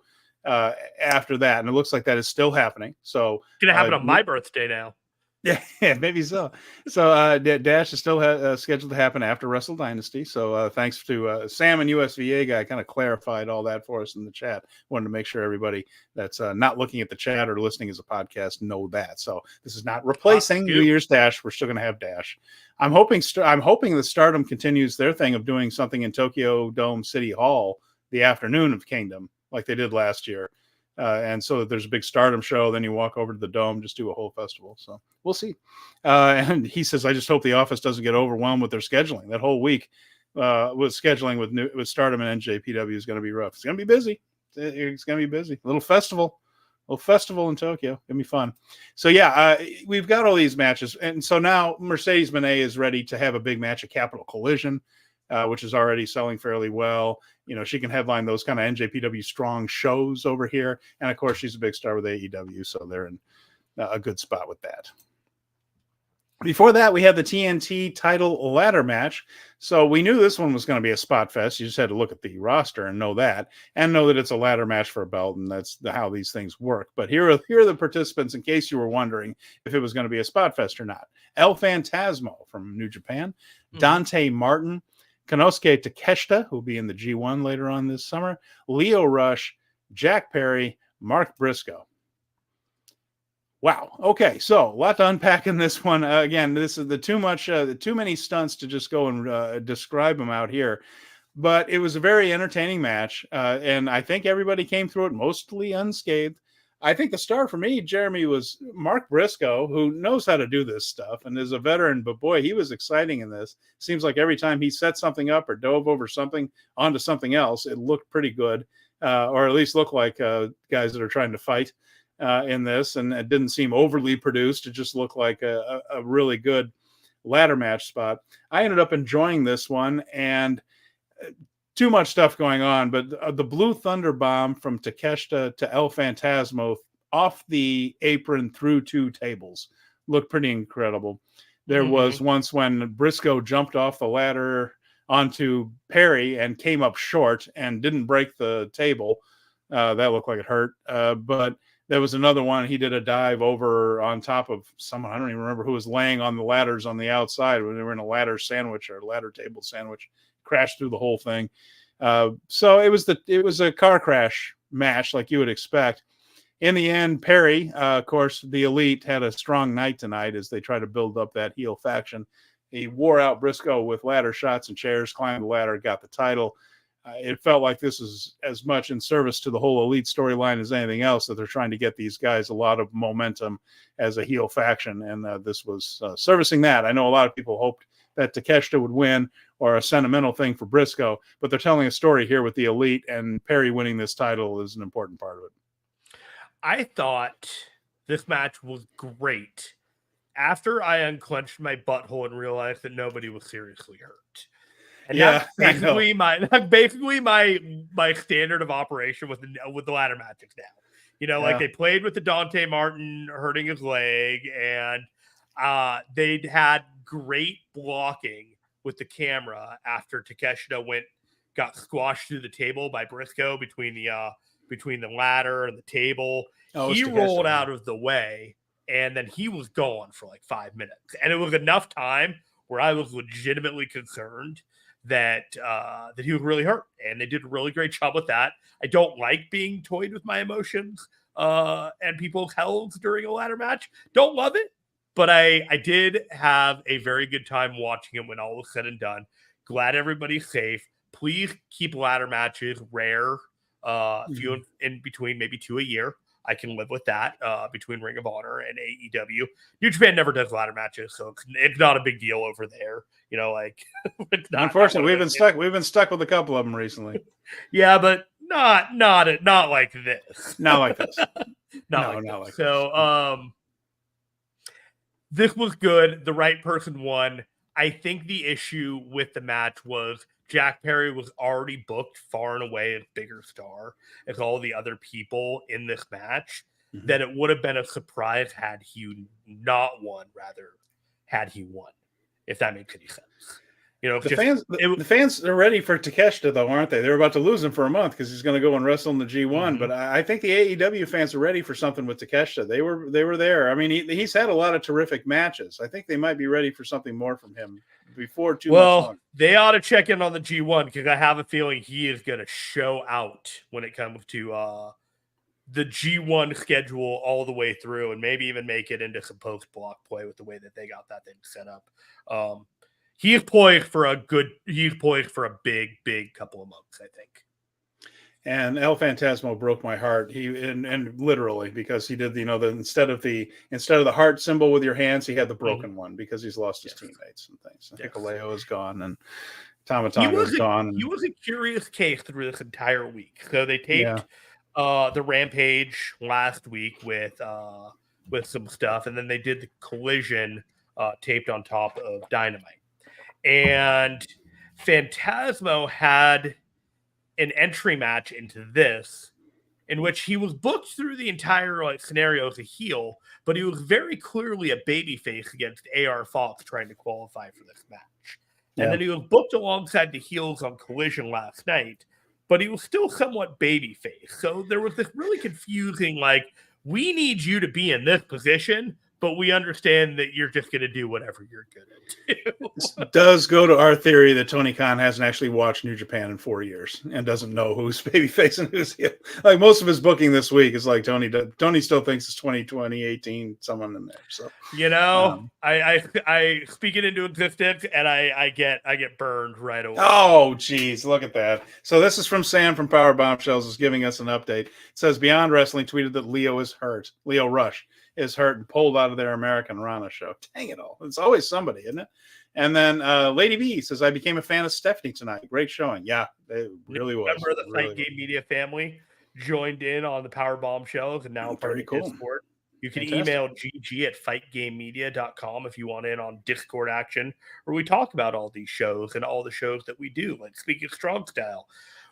after that. And it looks like that is still happening. So it's going to happen on my birthday now. Yeah, maybe so. So Dash is still scheduled to happen after Wrestle Dynasty. So thanks to Sam and USVA guy kind of clarified all that for us in the chat. Wanted to make sure everybody that's not looking at the chat or listening as a podcast know that. So this is not replacing New Year's Dash. We're still going to have Dash. I'm hoping that Stardom continues their thing of doing something in Tokyo Dome City Hall the afternoon of Kingdom like they did last year. And so that there's a big Stardom show, then you walk over to the Dome, just do a whole festival. So we'll see. And he says, I just hope the office doesn't get overwhelmed with their scheduling. That whole week with scheduling with Stardom and NJPW is going to be rough. It's going to be busy. It's going to be busy. A little festival in Tokyo. It'll be fun. So yeah, we've got all these matches. And so now Mercedes Mone is ready to have a big match at Capital Collision, which is already selling fairly well. She can headline those kind of NJPW strong shows over here. And of course, she's a big star with AEW. So they're in a good spot with that. Before that, we had the TNT title ladder match. So we knew this one was going to be a spot fest. You just had to look at the roster and know that it's a ladder match for a belt. And that's how these things work. But here are the participants in case you were wondering if it was going to be a spot fest or not. El Phantasmo from New Japan, Dante Martin, Konosuke Takeshita, who'll be in the G1 later on this summer, Leo Rush, Jack Perry, Mark Briscoe. Wow. Okay, so a lot to unpack in this one. Again, this is too many stunts to just go and describe them out here. But it was a very entertaining match, and I think everybody came through it mostly unscathed. I think the star for me, Jeremy, was Mark Briscoe, who knows how to do this stuff and is a veteran, but boy, he was exciting in this. Seems like every time he set something up or dove over something onto something else, it looked pretty good. or at least look like guys that are trying to fight in this, and it didn't seem overly produced. It just looked like a really good ladder match spot. I ended up enjoying this one, and too much stuff going on, but the Blue Thunder Bomb from Takeshita to El Phantasmo off the apron through 2 tables looked pretty incredible. There was once when Briscoe jumped off the ladder onto Perry and came up short and didn't break the table. That looked like it hurt. But there was another one. He did a dive over on top of someone. I don't even remember who was laying on the ladders on the outside when they were in a ladder sandwich or a ladder table sandwich. Crashed through the whole thing. So it was a car crash match like you would expect. In the end, Perry, of course, the Elite had a strong night tonight as they try to build up that heel faction. He wore out Briscoe with ladder shots and chairs, climbed the ladder, got the title. It felt like this is as much in service to the whole Elite storyline as anything else, that they're trying to get these guys a lot of momentum as a heel faction, and this was servicing that. I know a lot of people hoped that Takeshita would win, or a sentimental thing for Briscoe, but they're telling a story here with the Elite, and Perry winning this title is an important part of it. I thought this match was great after I unclenched my butthole and realized that nobody was seriously hurt. And yeah, that's basically my standard of operation with the ladder matches now. You know, like they played with the Dante Martin hurting his leg, and they'd had great blocking with the camera after Takeshita got squashed through the table by Briscoe between the ladder and the table. He rolled out of the way, and then he was gone for like 5 minutes. And it was enough time where I was legitimately concerned that he was really hurt. And they did a really great job with that. I don't like being toyed with my emotions and people's health during a ladder match. Don't love it, but I did have a very good time watching it when all was said and done. Glad everybody's safe. Please keep ladder matches rare. Few in between, maybe 2 a year. I can live with that between Ring of Honor and AEW. New Japan never does ladder matches, so it's not a big deal over there. You know, like unfortunately, we've been stuck with a couple of them recently. Yeah, but not like this. Not like this. not like this. So, this was good. The right person won. I think the issue with the match was Jack Perry was already booked far and away as bigger star as all the other people in this match, that it would have been a surprise had he not won, rather had he won, if that makes any sense. You know, the fans are ready for Takeshita, though, aren't they? They're about to lose him for a month because he's going to go and wrestle in the G1. But I think the AEW fans are ready for something with Takeshita. They were there. I mean, he's had a lot of terrific matches. I think they might be ready for something more from him before too much longer. They ought to check in on the G1 because I have a feeling he is going to show out when it comes to the G1 schedule all the way through, and maybe even make it into some post-block play with the way that they got that thing set up. He's poised for a big couple of months, I think. And El Phantasmo broke my heart. And literally, because he did, instead of the heart symbol with your hands, he had the broken one because he's lost his teammates and things. Hikuleo is gone, and Tamatanga is gone. He was a curious case through this entire week. So they taped the Rampage last week with some stuff, and then they did the Collision taped on top of Dynamite. And Phantasmo had an entry match into this in which he was booked through the entire scenario as a heel, but he was very clearly a babyface against AR Fox trying to qualify for this match. And then he was booked alongside the heels on Collision last night, but he was still somewhat babyface. So there was this really confusing, we need you to be in this position, but we understand that you're just going to do whatever you're going to do. This does go to our theory that Tony Khan hasn't actually watched New Japan in 4 years and doesn't know who's babyface and who's heel. Like most of his booking this week is like Tony still thinks it's 2020, 18, someone in there. So I speak it into existence, and I get burned right away. Oh, geez, look at that. So this is from Sam from Power Bombshells, is giving us an update. It says Beyond Wrestling tweeted that Leo Rush is hurt and pulled out out of their American Rana show. Dang it all. It's always somebody, isn't it? And then Lady B says, I became a fan of Stephanie tonight. Great showing. Yeah, it really was. Member of the really Fight Game Media family joined in on the Power Bomb shows and now part of the Discord. You can email GG at fightgamemedia.com if you want in on Discord action, where we talk about all these shows and all the shows that we do, like Speaking Strong Style,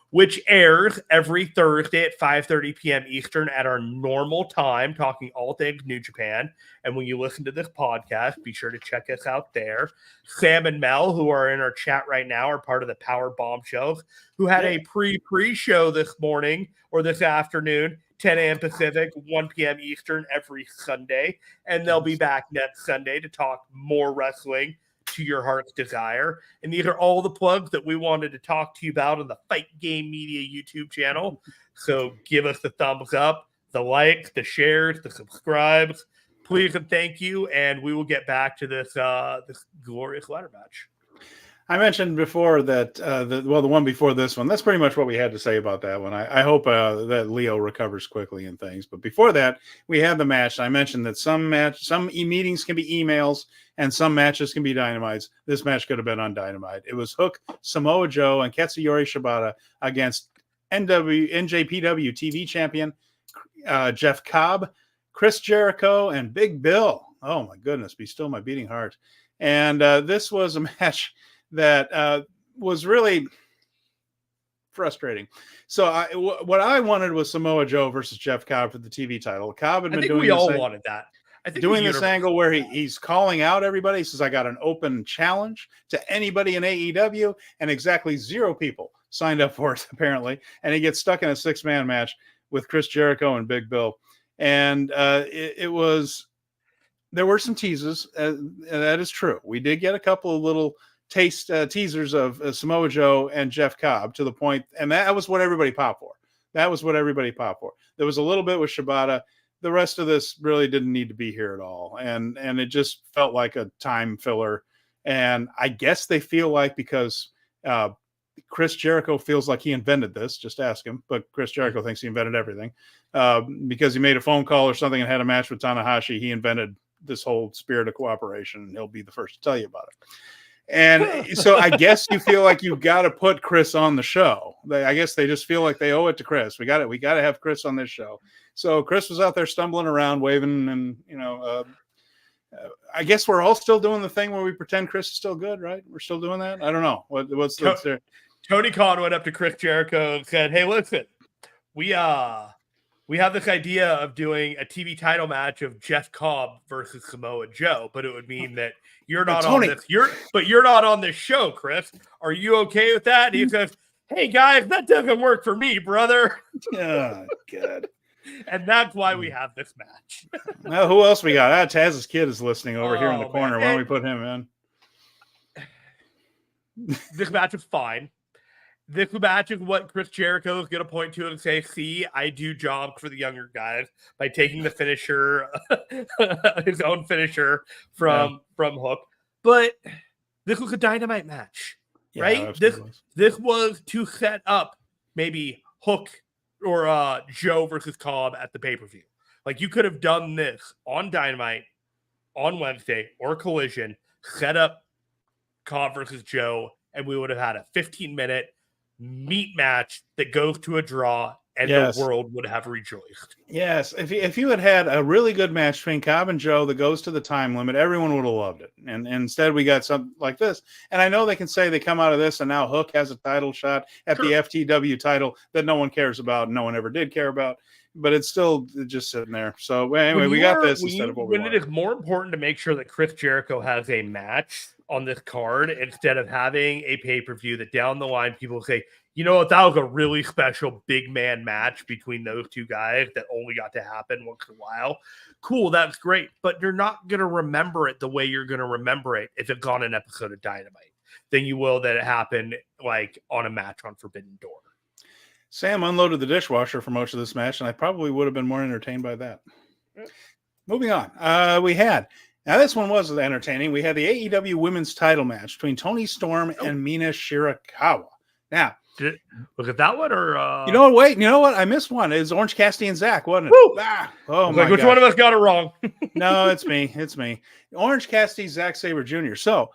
which airs every Thursday at 5:30 p.m. Eastern at our normal time, talking all things New Japan. And when you listen to this podcast, be sure to check us out there. Sam and Mel, who are in our chat right now, are part of the Power Bomb shows, who had a pre-show this morning or this afternoon, 10 a.m. Pacific, 1 p.m. Eastern every Sunday. And they'll be back next Sunday to talk more wrestling to your heart's desire. And these are all the plugs that we wanted to talk to you about on the Fight Game Media YouTube channel. So give us the thumbs up, the likes, the shares, the subscribes. Please and thank you. And we will get back to this this glorious ladder match. I mentioned before that, the one before this one, that's pretty much what we had to say about that one. I hope that Leo recovers quickly and things. But before that, we had the match. I mentioned that some meetings can be emails and some matches can be dynamites. This match could have been on Dynamite. It was Hook, Samoa Joe, and Katsuyori Shibata against NJPW TV champion Jeff Cobb, Chris Jericho, and Big Bill. Oh, my goodness. Be still my beating heart. And this was a match that was really frustrating. So what I wanted was Samoa Joe versus Jeff Cobb for the TV title. Cobb had been doing we all wanted that. I think doing this angle where he's calling out everybody. He says, I got an open challenge to anybody in AEW, and exactly 0 people signed up for it, apparently. And he gets stuck in a 6-man match with Chris Jericho and Big Bill. And it was, there were some teases, and that is true. We did get a couple of little teasers of Samoa Joe and Jeff Cobb to the point, and that was what everybody popped for. There was a little bit with Shibata. The rest of this really didn't need to be here at all, and it just felt like a time filler. And I guess they feel like, because Chris Jericho feels like he invented this, just ask him, but Chris Jericho thinks he invented everything, because he made a phone call or something and had a match with Tanahashi. He invented this whole spirit of cooperation, and he'll be the first to tell you about it. And so I guess you feel like you've got to put Chris on the show. I guess they just feel like they owe it to Chris. We got to have Chris on this show. So Chris was out there stumbling around, waving, and I guess we're all still doing the thing where we pretend Chris is still good, right? We're still doing that. I don't know what's there. Tony Khan went up to Chris Jericho and said, "Hey, listen, we have this idea of doing a TV title match of Jeff Cobb versus Samoa Joe, but it would mean that you're not on this. You're not on this show, Chris. Are you okay with that?" And he says, "Hey guys, that doesn't work for me, brother." Oh, God. And that's why we have this match. Well, who else we got? Taz's kid is listening over here in the corner. Why don't we put him in? This match is fine. This match is what Chris Jericho is going to point to and say, "See, I do job for the younger guys by taking the finisher, his own finisher from Hook." But this was a Dynamite match, right? This was to set up maybe Hook or Joe versus Cobb at the pay-per-view. Like, you could have done this on Dynamite on Wednesday or Collision, set up Cobb versus Joe, and we would have had a 15-minute meat match that goes to a draw, and the world would have rejoiced. Yes, if you had a really good match between Cobb and Joe that goes to the time limit, everyone would have loved it. And instead we got something like this. And I know they can say they come out of this and now Hook has a title shot at the FTW title that no one cares about, no one ever did care about, but it's still just sitting there. So anyway, we got this instead of what we wanted. It is more important to make sure that Chris Jericho has a match on this card instead of having a pay-per-view that down the line people say, you know what, that was a really special big man match between those two guys that only got to happen once in a while. Cool, that's great. But you're not going to remember it the way you're going to remember it if it's on an episode of Dynamite than you will that it happened like on a match on Forbidden Door. Sam unloaded the dishwasher for most of this match, and I probably would have been more entertained by that. Moving on. Now, this one was entertaining. We had the AEW women's title match between Toni Storm and Mina Shirakawa. Now, Was it that one or You know what? Wait, you know what? I missed one. It was Orange Cassidy and Zach, wasn't it? Woo! Oh my like, which one of us got it wrong? No, it's me. It's me. Orange Cassidy, Zack Sabre Jr. So,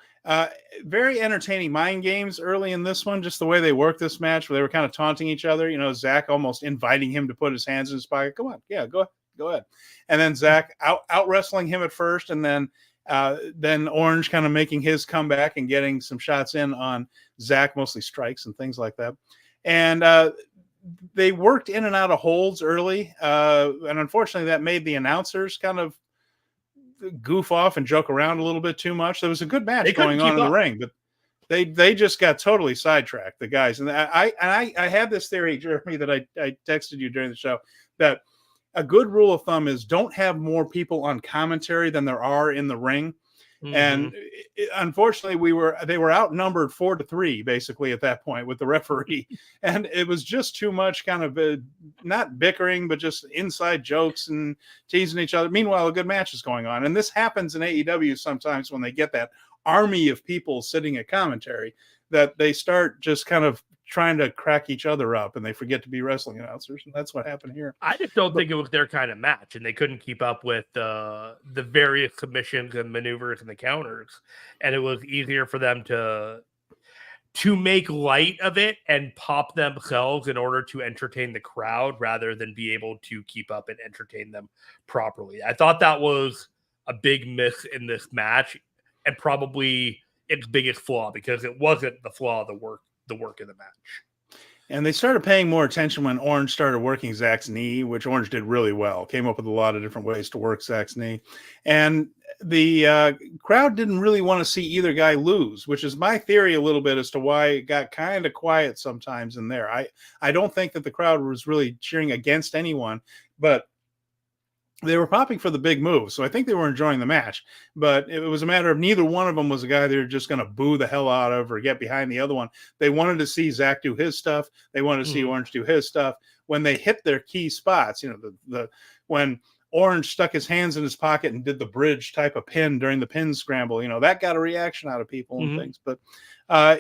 very entertaining mind games early in this one, just the way they worked this match, where they were kind of taunting each other. You know, Zach almost inviting him to put his hands in his pocket. Come on. Yeah, go ahead. And then Zach out wrestling him at first, and then Orange kind of making his comeback and getting some shots in on Zach, mostly strikes and things like that. And they worked in and out of holds early. And unfortunately, that made the announcers kind of goof off and joke around a little bit too much. There was a good match going on in the ring, but they just got totally sidetracked, the guys. And I had this theory, Jeremy, that I texted you during the show, that a good rule of thumb is don't have more people on commentary than there are in the ring. Mm-hmm. And unfortunately, they were outnumbered 4-3 basically at that point with the referee, and it was just too much kind of not bickering, but just inside jokes and teasing each other. Meanwhile, a good match is going on, and this happens in AEW sometimes when they get that army of people sitting at commentary that they start just kind of trying to crack each other up, and they forget to be wrestling announcers, and that's what happened here. I just don't think it was their kind of match, and they couldn't keep up with the various submissions and maneuvers and the counters, and it was easier for them to make light of it and pop themselves in order to entertain the crowd rather than be able to keep up and entertain them properly. I thought that was a big miss in this match, and probably its biggest flaw, because it wasn't the flaw of the work in the match. And they started paying more attention when Orange started working Zach's knee, which Orange did really well. Came up with a lot of different ways to work Zach's knee. And the crowd didn't really want to see either guy lose, which is my theory a little bit as to why it got kind of quiet sometimes in there. I don't think that the crowd was really cheering against anyone, but they were popping for the big move. So I think they were enjoying the match, but it was a matter of neither one of them was a guy they were just going to boo the hell out of or get behind the other one. They wanted to see Zach do his stuff. They wanted to see Orange do his stuff. When they hit their key spots, you know, when Orange stuck his hands in his pocket and did the bridge type of pin during the pin scramble, you know, that got a reaction out of people and things. But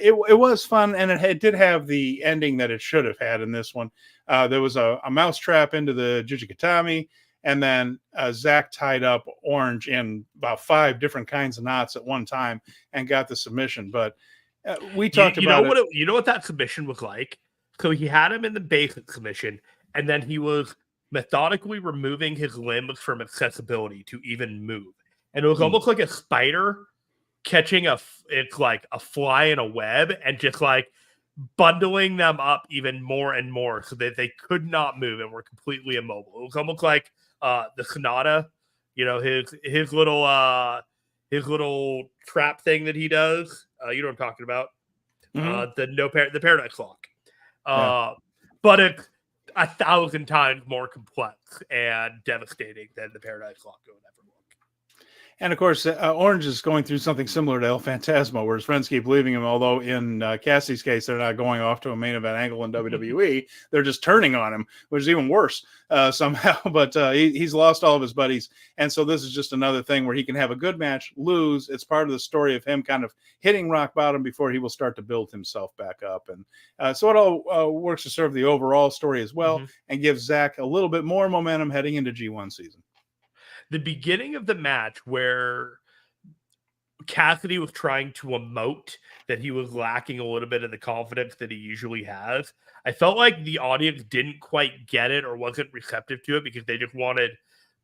it was fun, and it did have the ending that it should have had in this one. There was a mousetrap into the Jujikatami, and then Zach tied up Orange in about 5 different kinds of knots at one time and got the submission. But we talked about it. You know what that submission was like? So he had him in the basic submission, and then he was methodically removing his limbs from accessibility to even move. And it was almost like a spider catching it's like a fly in a web and just like bundling them up even more and more so that they could not move and were completely immobile. It was almost like the Sonata, you know, his little trap thing that he does. You know what I'm talking about? The Paradise Lock. But it's 1,000 times more complex and devastating than the Paradise Lock would ever look. And of course, Orange is going through something similar to El Phantasmo, where his friends keep leaving him. Although in Cassie's case, they're not going off to a main event angle in WWE; they're just turning on him, which is even worse somehow. But he's lost all of his buddies, and so this is just another thing where he can have a good match, lose. It's part of the story of him kind of hitting rock bottom before he will start to build himself back up, and so it all works to serve the overall story as well, and gives Zach a little bit more momentum heading into G1 season. The beginning of the match where Cassidy was trying to emote that he was lacking a little bit of the confidence that he usually has, I felt like the audience didn't quite get it or wasn't receptive to it because they just wanted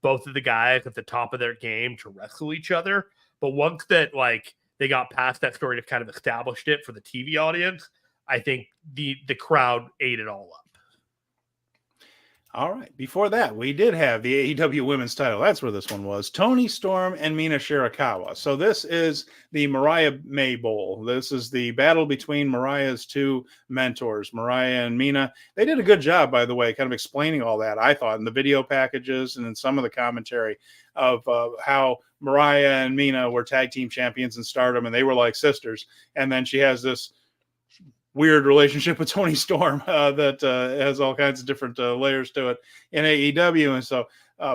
both of the guys at the top of their game to wrestle each other. But once that like they got past that story to kind of established it for the TV audience, I think the crowd ate it all up. All right. Before that, we did have the AEW Women's title. That's where this one was. Toni Storm and Mina Shirakawa. So this is the Mariah May Bowl. This is the battle between Mariah's 2 mentors, Mariah and Mina. They did a good job, by the way, kind of explaining all that, I thought, in the video packages and in some of the commentary of how Mariah and Mina were tag team champions in Stardom, and they were like sisters. And then she has this weird relationship with Toni Storm that has all kinds of different layers to it in AEW. And so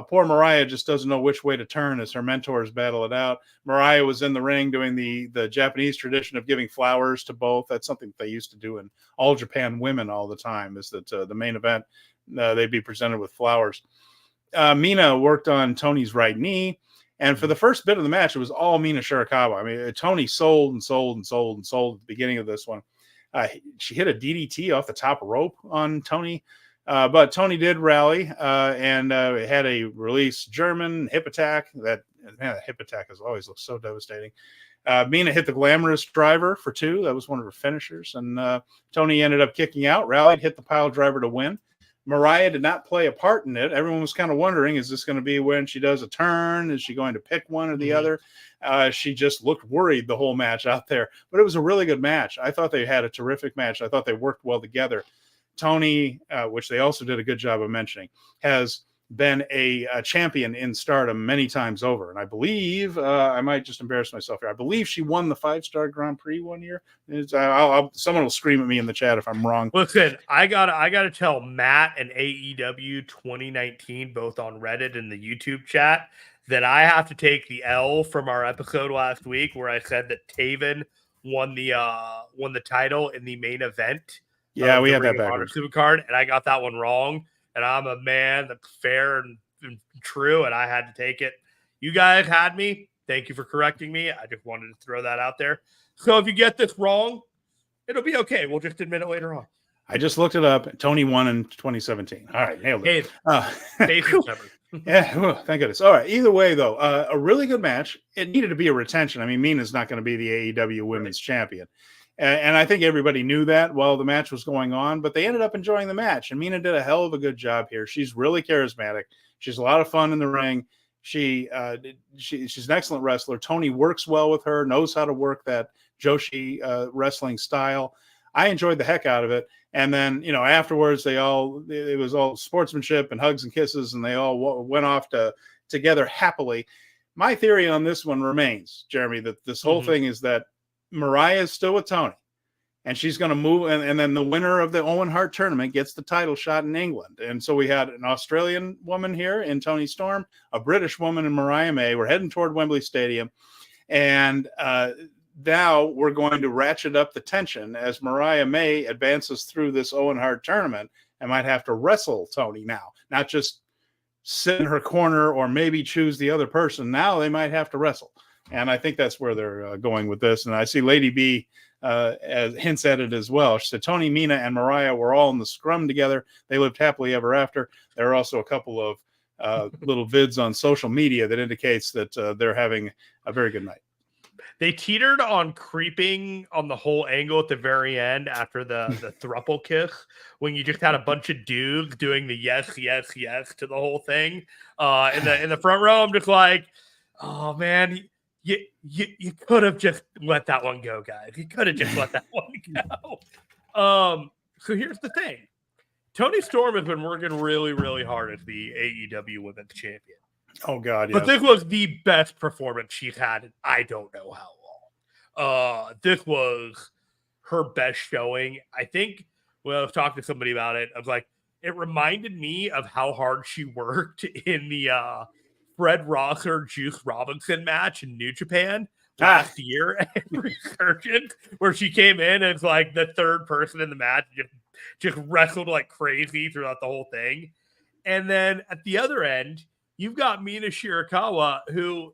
Poor Mariah just doesn't know which way to turn as her mentors battle it out. Mariah was in the ring doing the Japanese tradition of giving flowers to both. That's something that they used to do in All Japan Women all the time, is that the main event, they'd be presented with flowers. Mina worked on Toni's right knee. And for the first bit of the match, it was all Mina Shirakawa. I mean, Toni sold at the beginning of this one. She hit a DDT off the top rope on Toni. But Toni did rally and had a release German hip attack. That hip attack has always looked so devastating. Mina hit the glamorous driver for 2. That was one of her finishers. And Toni ended up kicking out, rallied, hit the pile driver to win. Mariah did not play a part in it. Everyone was kind of wondering, is this going to be when she does a turn? Is she going to pick one or the other? She just looked worried the whole match out there. But it was a really good match. I thought they had a terrific match. I thought they worked well together. Toni, which they also did a good job of mentioning, has been a champion in Stardom many times over. And I believe, I might just embarrass myself here, I believe she won the 5-star Grand Prix one year. Someone will scream at me in the chat if I'm wrong. Listen, I gotta tell Matt and AEW 2019, both on Reddit and the YouTube chat, that I have to take the L from our episode last week where I said that Taven won the title in the main event. Yeah, we had that backwards. Card, and I got that one wrong. And I'm a man that's fair and true, and I had to take it. You guys had me. Thank you for correcting me. I just wanted to throw that out there. So if you get this wrong, it'll be okay. We'll just admit it later on. I just looked it up. Toni won in 2017. All right, nailed it. Yeah, well, thank goodness. All right. Either way, though, a really good match. It needed to be a retention. I mean, Mina's not going to be the AEW Women's Champion. And I think everybody knew that while the match was going on, but they ended up enjoying the match. And Mina did a hell of a good job here. She's really charismatic. She's a lot of fun in the ring. She's an excellent wrestler. Toni works well with her, knows how to work that Joshi wrestling style. I enjoyed the heck out of it. And then, afterwards, it was all sportsmanship and hugs and kisses, and they all went off together happily. My theory on this one remains, Jeremy, that this whole thing is that Mariah is still with Toni, and she's going to move, and then the winner of the Owen Hart tournament gets the title shot in England. And so we had an Australian woman here in Toni Storm, a British woman in Mariah May. We're heading toward Wembley Stadium, and now we're going to ratchet up the tension as Mariah May advances through this Owen Hart tournament and might have to wrestle Toni now, not just sit in her corner or maybe choose the other person. Now they might have to wrestle. And I think that's where they're going with this. And I see Lady B as hints at it as well. She said Toni, Mina, and Mariah were all in the scrum together. They lived happily ever after. There are also a couple of little vids on social media that indicates that they're having a very good night. They teetered on creeping on the whole angle at the very end after the thruple kiss, when you just had a bunch of dudes doing the yes, yes, yes to the whole thing. In the front row, I'm just like, oh man, you could have just let that one go, guys. You could have just let that one go. So here's the thing. Toni Storm has been working really, really hard as the AEW Women's Champion. Oh, God, yeah. But this was the best performance she's had in I don't know how long. This was her best showing. I think when I was talking to somebody about it, I was like, it reminded me of how hard she worked in the Fred Rosser Juice Robinson match in New Japan last year at Resurgence, where she came in as like the third person in the match, just wrestled like crazy throughout the whole thing. And then at the other end, you've got Mina Shirakawa, who,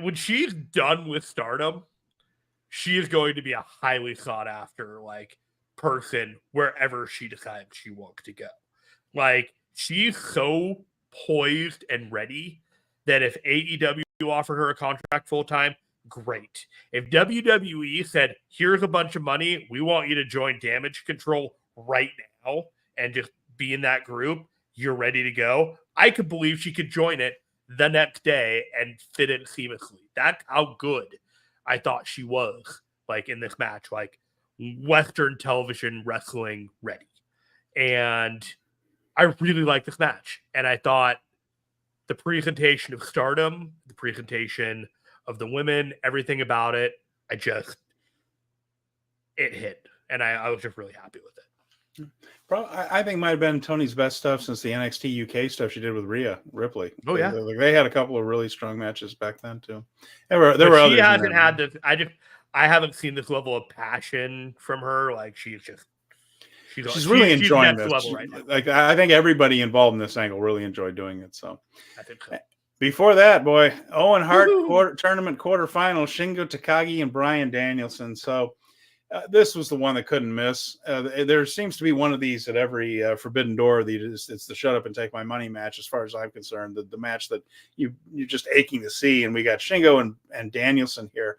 when she's done with Stardom, she is going to be a highly sought after person wherever she decides she wants to go. Like, she's so poised and ready that if AEW offered her a contract full time, great. If WWE said, here's a bunch of money, we want you to join Damage Control right now and just be in that group, you're ready to go, I could believe she could join it the next day and fit in seamlessly. That's how good I thought she was, in this match, Western television wrestling ready. And I really liked this match. And I thought the presentation of Stardom, the presentation of the women, everything about it, it hit. And I was just really happy with it. I think might have been Toni's best stuff since the NXT UK stuff she did with Rhea Ripley. Oh, yeah. They had a couple of really strong matches back then too. There were She others. hasn't had this. I haven't seen this level of passion from her. Like she's really enjoying this this level right now. Like I think everybody involved in this angle really enjoyed doing it. So I think so. Before that, boy, Owen Hart tournament quarterfinal, Shingo Takagi and Bryan Danielson. So this was the one that couldn't miss. There seems to be one of these at every Forbidden Door. It's the shut up and take my money match, as far as I'm concerned. The match that you're just aching to see. And we got Shingo and Danielson here.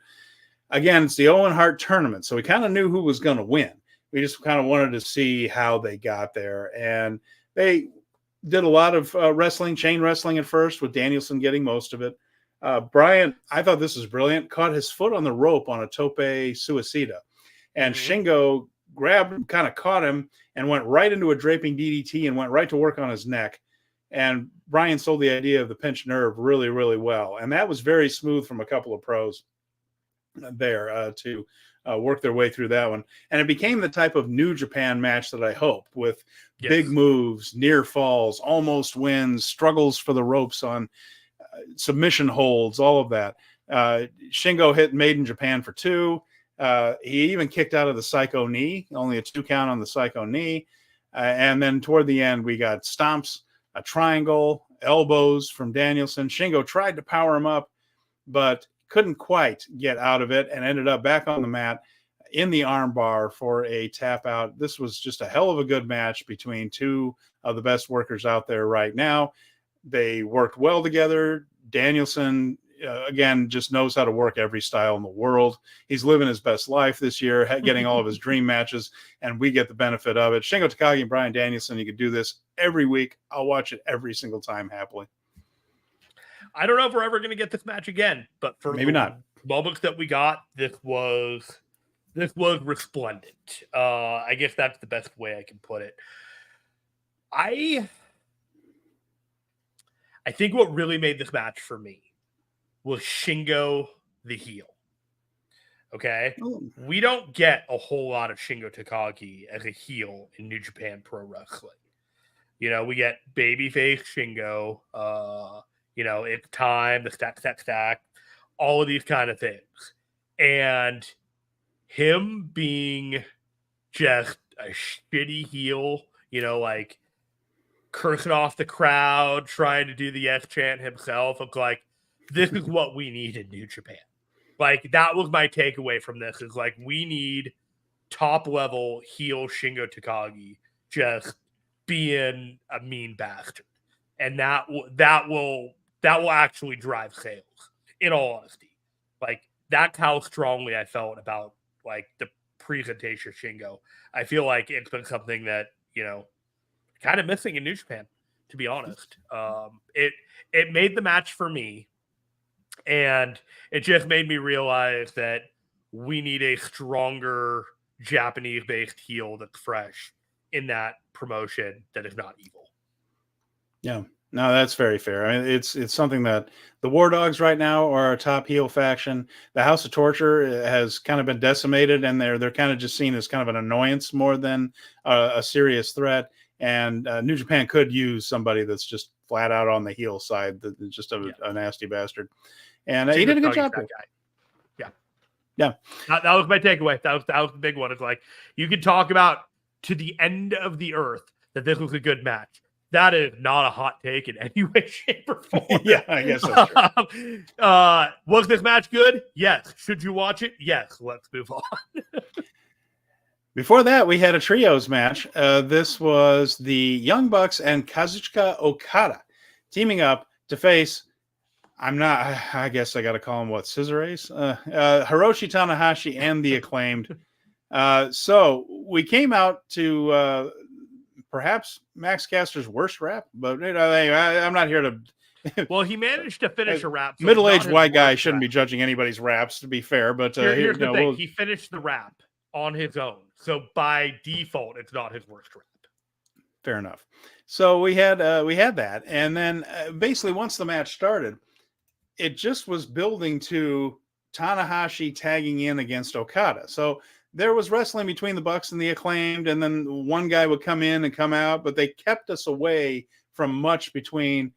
Again, it's the Owen Hart tournament, so we kind of knew who was going to win. We just kind of wanted to see how they got there. And they did a lot of wrestling, chain wrestling at first, with Danielson getting most of it. Bryan, I thought this was brilliant, caught his foot on the rope on a tope suicida. And Shingo grabbed him, kind of caught him, and went right into a draping DDT and went right to work on his neck. And Bryan sold the idea of the pinched nerve really, really well. And that was very smooth from a couple of pros there to work their way through that one. And it became the type of New Japan match that I hoped, with big moves, near falls, almost wins, struggles for the ropes on submission holds, all of that. Shingo hit Made in Japan for 2. He even kicked out of the Psycho knee, only a 2 count on the Psycho knee. And then toward the end, we got stomps, a triangle, elbows from Danielson. Shingo tried to power him up, but couldn't quite get out of it and ended up back on the mat in the armbar for a tap out. This was just a hell of a good match between two of the best workers out there right now. They worked well together. Danielson, again, just knows how to work every style in the world. He's living his best life this year, getting all of his dream matches, and we get the benefit of it. Shingo Takagi and Bryan Danielson, you could do this every week. I'll watch it every single time happily. I don't know if we're ever going to get this match again, but for maybe not moments that we got, this was resplendent. I guess that's the best way I can put it. I think what really made this match for me was Shingo the heel. Okay? We don't get a whole lot of Shingo Takagi as a heel in New Japan Pro Wrestling. You know, we get babyface Shingo, it's time, the stack, all of these kind of things. And him being just a shitty heel, like cursing off the crowd, trying to do the yes chant himself. Of like, this is what we need in New Japan. Like, that was my takeaway from this, is like, we need top level heel Shingo Takagi just being a mean bastard. And that will actually drive sales, in all honesty. Like, that's how strongly I felt about like the presentation of Shingo. I feel like it's been something that, kind of missing in New Japan, to be honest. It made the match for me, and it just made me realize that we need a stronger Japanese-based heel that's fresh in that promotion that is not evil. Yeah. No, that's very fair. I mean, it's something that the War Dogs right now are our top heel faction. The House of Torture has kind of been decimated, and they're kind of just seen as kind of an annoyance more than a serious threat. And New Japan could use somebody that's just flat out on the heel side, just a nasty bastard. And he did a good job. Yeah. That was my takeaway. That was the big one. It's like, you could talk about to the end of the earth that this was a good match. That is not a hot take in any way, shape, or form. Yeah, I guess that's true. Was this match good? Yes. Should you watch it? Yes. Let's move on. Before that, we had a trios match. This was the Young Bucks and Kazuchika Okada teaming up to face, I guess I got to call him Scissor Ace? Hiroshi Tanahashi and the Acclaimed. So we came out to perhaps Max Caster's worst rap, but I'm not here to. Well, he managed to finish a rap. So middle-aged white guy shouldn't be judging anybody's raps, to be fair. But here's the thing: he finished the rap on his own, so by default, it's not his worst rap. Fair enough. So we had that, and then basically once the match started, it just was building to Tanahashi tagging in against Okada. So there was wrestling between the Bucks and the Acclaimed, and then one guy would come in and come out, but they kept us away from much between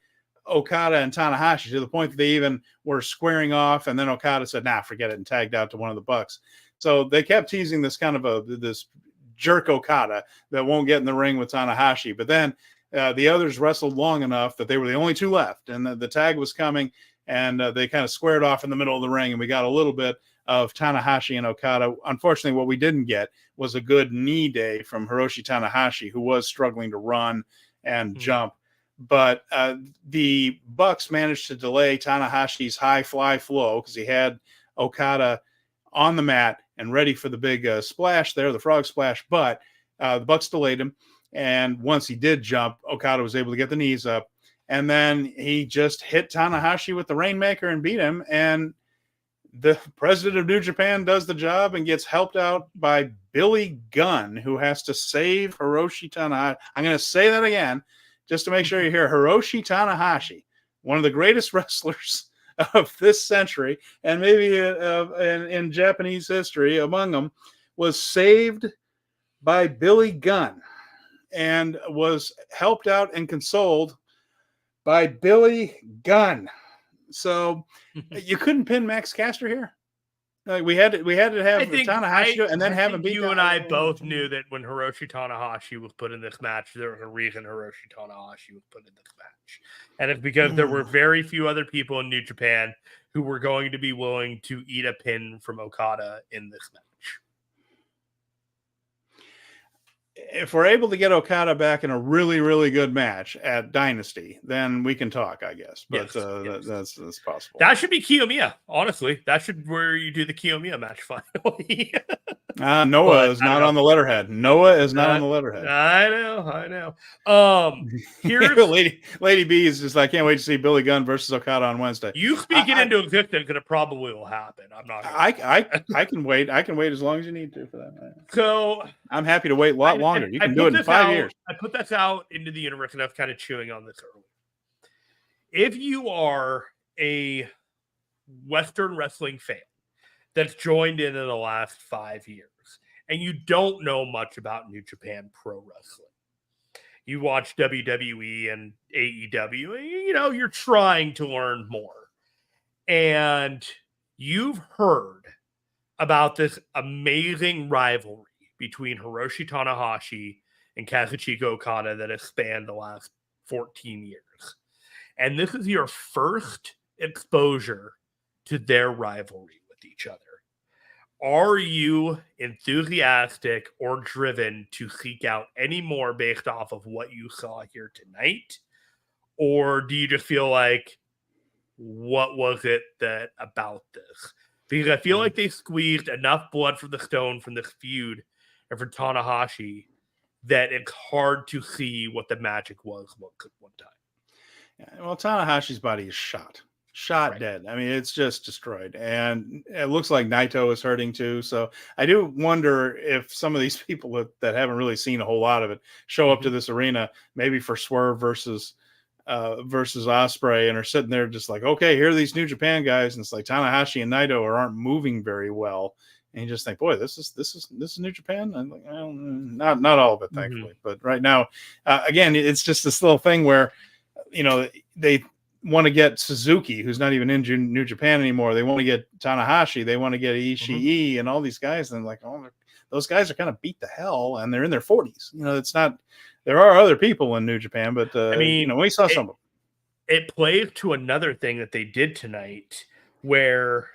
Okada and Tanahashi to the point that they even were squaring off, and then Okada said, nah, forget it, and tagged out to one of the Bucks. So they kept teasing this kind of this jerk Okada that won't get in the ring with Tanahashi. But then the others wrestled long enough that they were the only two left, and the tag was coming, and they kind of squared off in the middle of the ring, and we got a little bit of Tanahashi and Okada. Unfortunately, what we didn't get was a good knee day from Hiroshi Tanahashi, who was struggling to run and jump. But the Bucks managed to delay Tanahashi's high fly flow because he had Okada on the mat and ready for the big splash there, the frog splash. But the Bucks delayed him. And once he did jump, Okada was able to get the knees up. And then he just hit Tanahashi with the Rainmaker and beat him. And the president of New Japan does the job and gets helped out by Billy Gunn, who has to save Hiroshi Tanahashi. I'm going to say that again, just to make sure you hear. Hiroshi Tanahashi, one of the greatest wrestlers of this century, and maybe in Japanese history among them, was saved by Billy Gunn and was helped out and consoled by Billy Gunn. So you couldn't pin Max Caster here. Like we had to have Tanahashi and then have him beat. You and I both knew that when Hiroshi Tanahashi was put in this match, there was a reason Hiroshi Tanahashi was put in this match, and it's because there were very few other people in New Japan who were going to be willing to eat a pin from Okada in this match. If we're able to get Okada back in a really, really good match at Dynasty, then we can talk, I guess. But yes. That's possible. That should be Kiyomiya, honestly. That should where you do the Kiyomiya match finally. Noah is not on the letterhead. Noah is not on the letterhead. I know. Here's Lady B is just like, I can't wait to see Billy Gunn versus Okada on Wednesday. You speak it into existence, and it probably will happen. I'm not. I can wait. I can wait as long as you need to for that. So I'm happy to wait a lot longer. You can do it in 5 years. I put this out into the universe, and I was kind of chewing on this earlier. If you are a Western wrestling fan that's joined in the last 5 years, and you don't know much about New Japan Pro Wrestling, you watch WWE and AEW, and you're trying to learn more, and you've heard about this amazing rivalry between Hiroshi Tanahashi and Kazuchika Okada that has spanned the last 14 years. And this is your first exposure to their rivalry with each other. Are you enthusiastic or driven to seek out any more based off of what you saw here tonight? Or do you just feel like, what was it that about this? Because I feel like they squeezed enough blood from the stone from this feud and from Tanahashi that it's hard to see what the magic was one time. Yeah, well, Tanahashi's body is shot right. Dead. I mean, it's just destroyed, and it looks like Naito is hurting too. So I do wonder if some of these people that haven't really seen a whole lot of it show up to this arena, maybe for Swerve versus Ospreay, and are sitting there just like, okay, here are these New Japan guys, and it's like Tanahashi and Naito aren't moving very well, and you just think, boy, this is New Japan. And like, well, not all of it, thankfully, but right now, again, it's just this little thing where they want to get Suzuki, who's not even in New Japan anymore. They want to get Tanahashi. They want to get Ishii and all these guys. And like, oh, those guys are kind of beat the hell, and they're in their 40s. It's not. There are other people in New Japan, but we saw some of them. It plays to another thing that they did tonight, where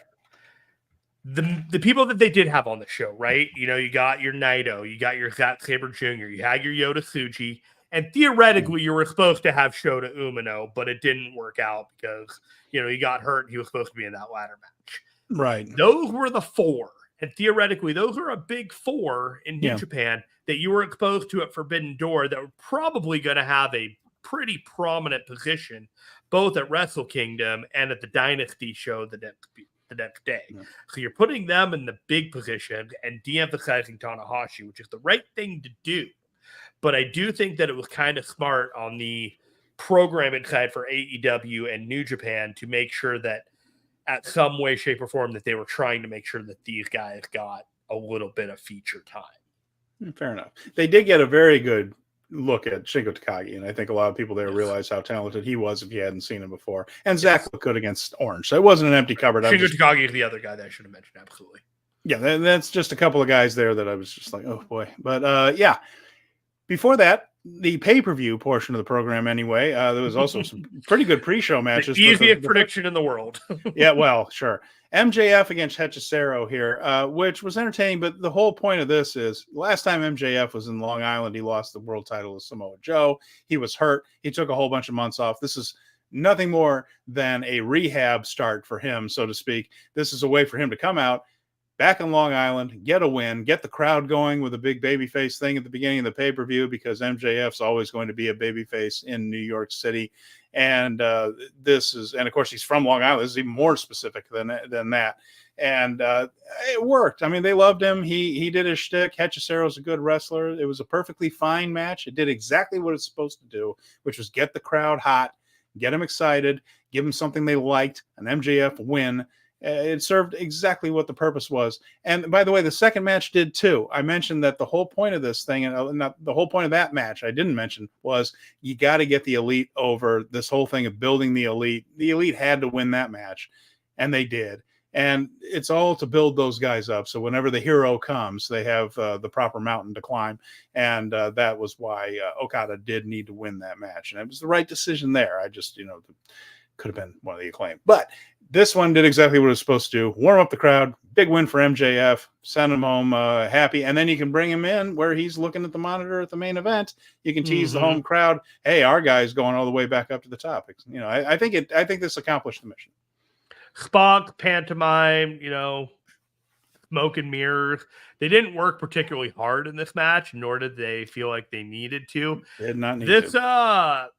the people that they did have on the show, right? You got your Naito, you got your Zack Sabre Jr., you had your Yota Tsuji. And theoretically, you were supposed to have Shota Umino, but it didn't work out because, he got hurt and he was supposed to be in that ladder match. Right. Those were the four. And theoretically, those are a big four in New Japan that you were exposed to at Forbidden Door that were probably going to have a pretty prominent position, both at Wrestle Kingdom and at the Dynasty show the next day. Yeah. So you're putting them in the big position and de-emphasizing Tanahashi, which is the right thing to do. But I do think that it was kind of smart on the programming side for AEW and New Japan to make sure that at some way, shape, or form that they were trying to make sure that these guys got a little bit of feature time. Fair enough. They did get a very good look at Shingo Takagi, and I think a lot of people there realize how talented he was if you hadn't seen him before. And Zach looked good against Orange, so it wasn't an empty cupboard. Shingo Takagi is the other guy that I should have mentioned, absolutely. Yeah, that's just a couple of guys there that I was just like, oh boy. But yeah, before that, the pay-per-view portion of the program anyway, there was also some pretty good pre-show matches. The easiest prediction in the world. Yeah, well, sure. MJF against Hechicero here, which was entertaining, but the whole point of this is last time MJF was in Long Island, he lost the world title to Samoa Joe. He was hurt. He took a whole bunch of months off. This is nothing more than a rehab start for him, so to speak. This is a way for him to come out back in Long Island, get a win, get the crowd going with a big babyface thing at the beginning of the pay-per-view, because MJF's always going to be a babyface in New York City. And this is, and of course he's from Long Island. This is even more specific than that. And it worked. I mean, they loved him. He did his shtick. Hechicero's a good wrestler. It was a perfectly fine match. It did exactly what it's supposed to do, which was get the crowd hot, get them excited, give them something they liked, an MJF win. It served exactly what the purpose was. And by the way, the second match did too. I mentioned that the whole point of this thing, and not the whole point of that match I didn't mention, was you got to get the Elite over. This whole thing of building the Elite. The Elite had to win that match, and they did. And it's all to build those guys up. So whenever the hero comes, they have the proper mountain to climb. And that was why Okada did need to win that match. And it was the right decision there. I just, could have been one of the Acclaim. But this one did exactly what it was supposed to do. Warm up the crowd. Big win for MJF. Send him home happy. And then you can bring him in where he's looking at the monitor at the main event. You can tease the home crowd. Hey, our guy's going all the way back up to the top. I think this accomplished the mission. Spock, pantomime, smoke and mirrors. They didn't work particularly hard in this match, nor did they feel like they needed to. They did not need to.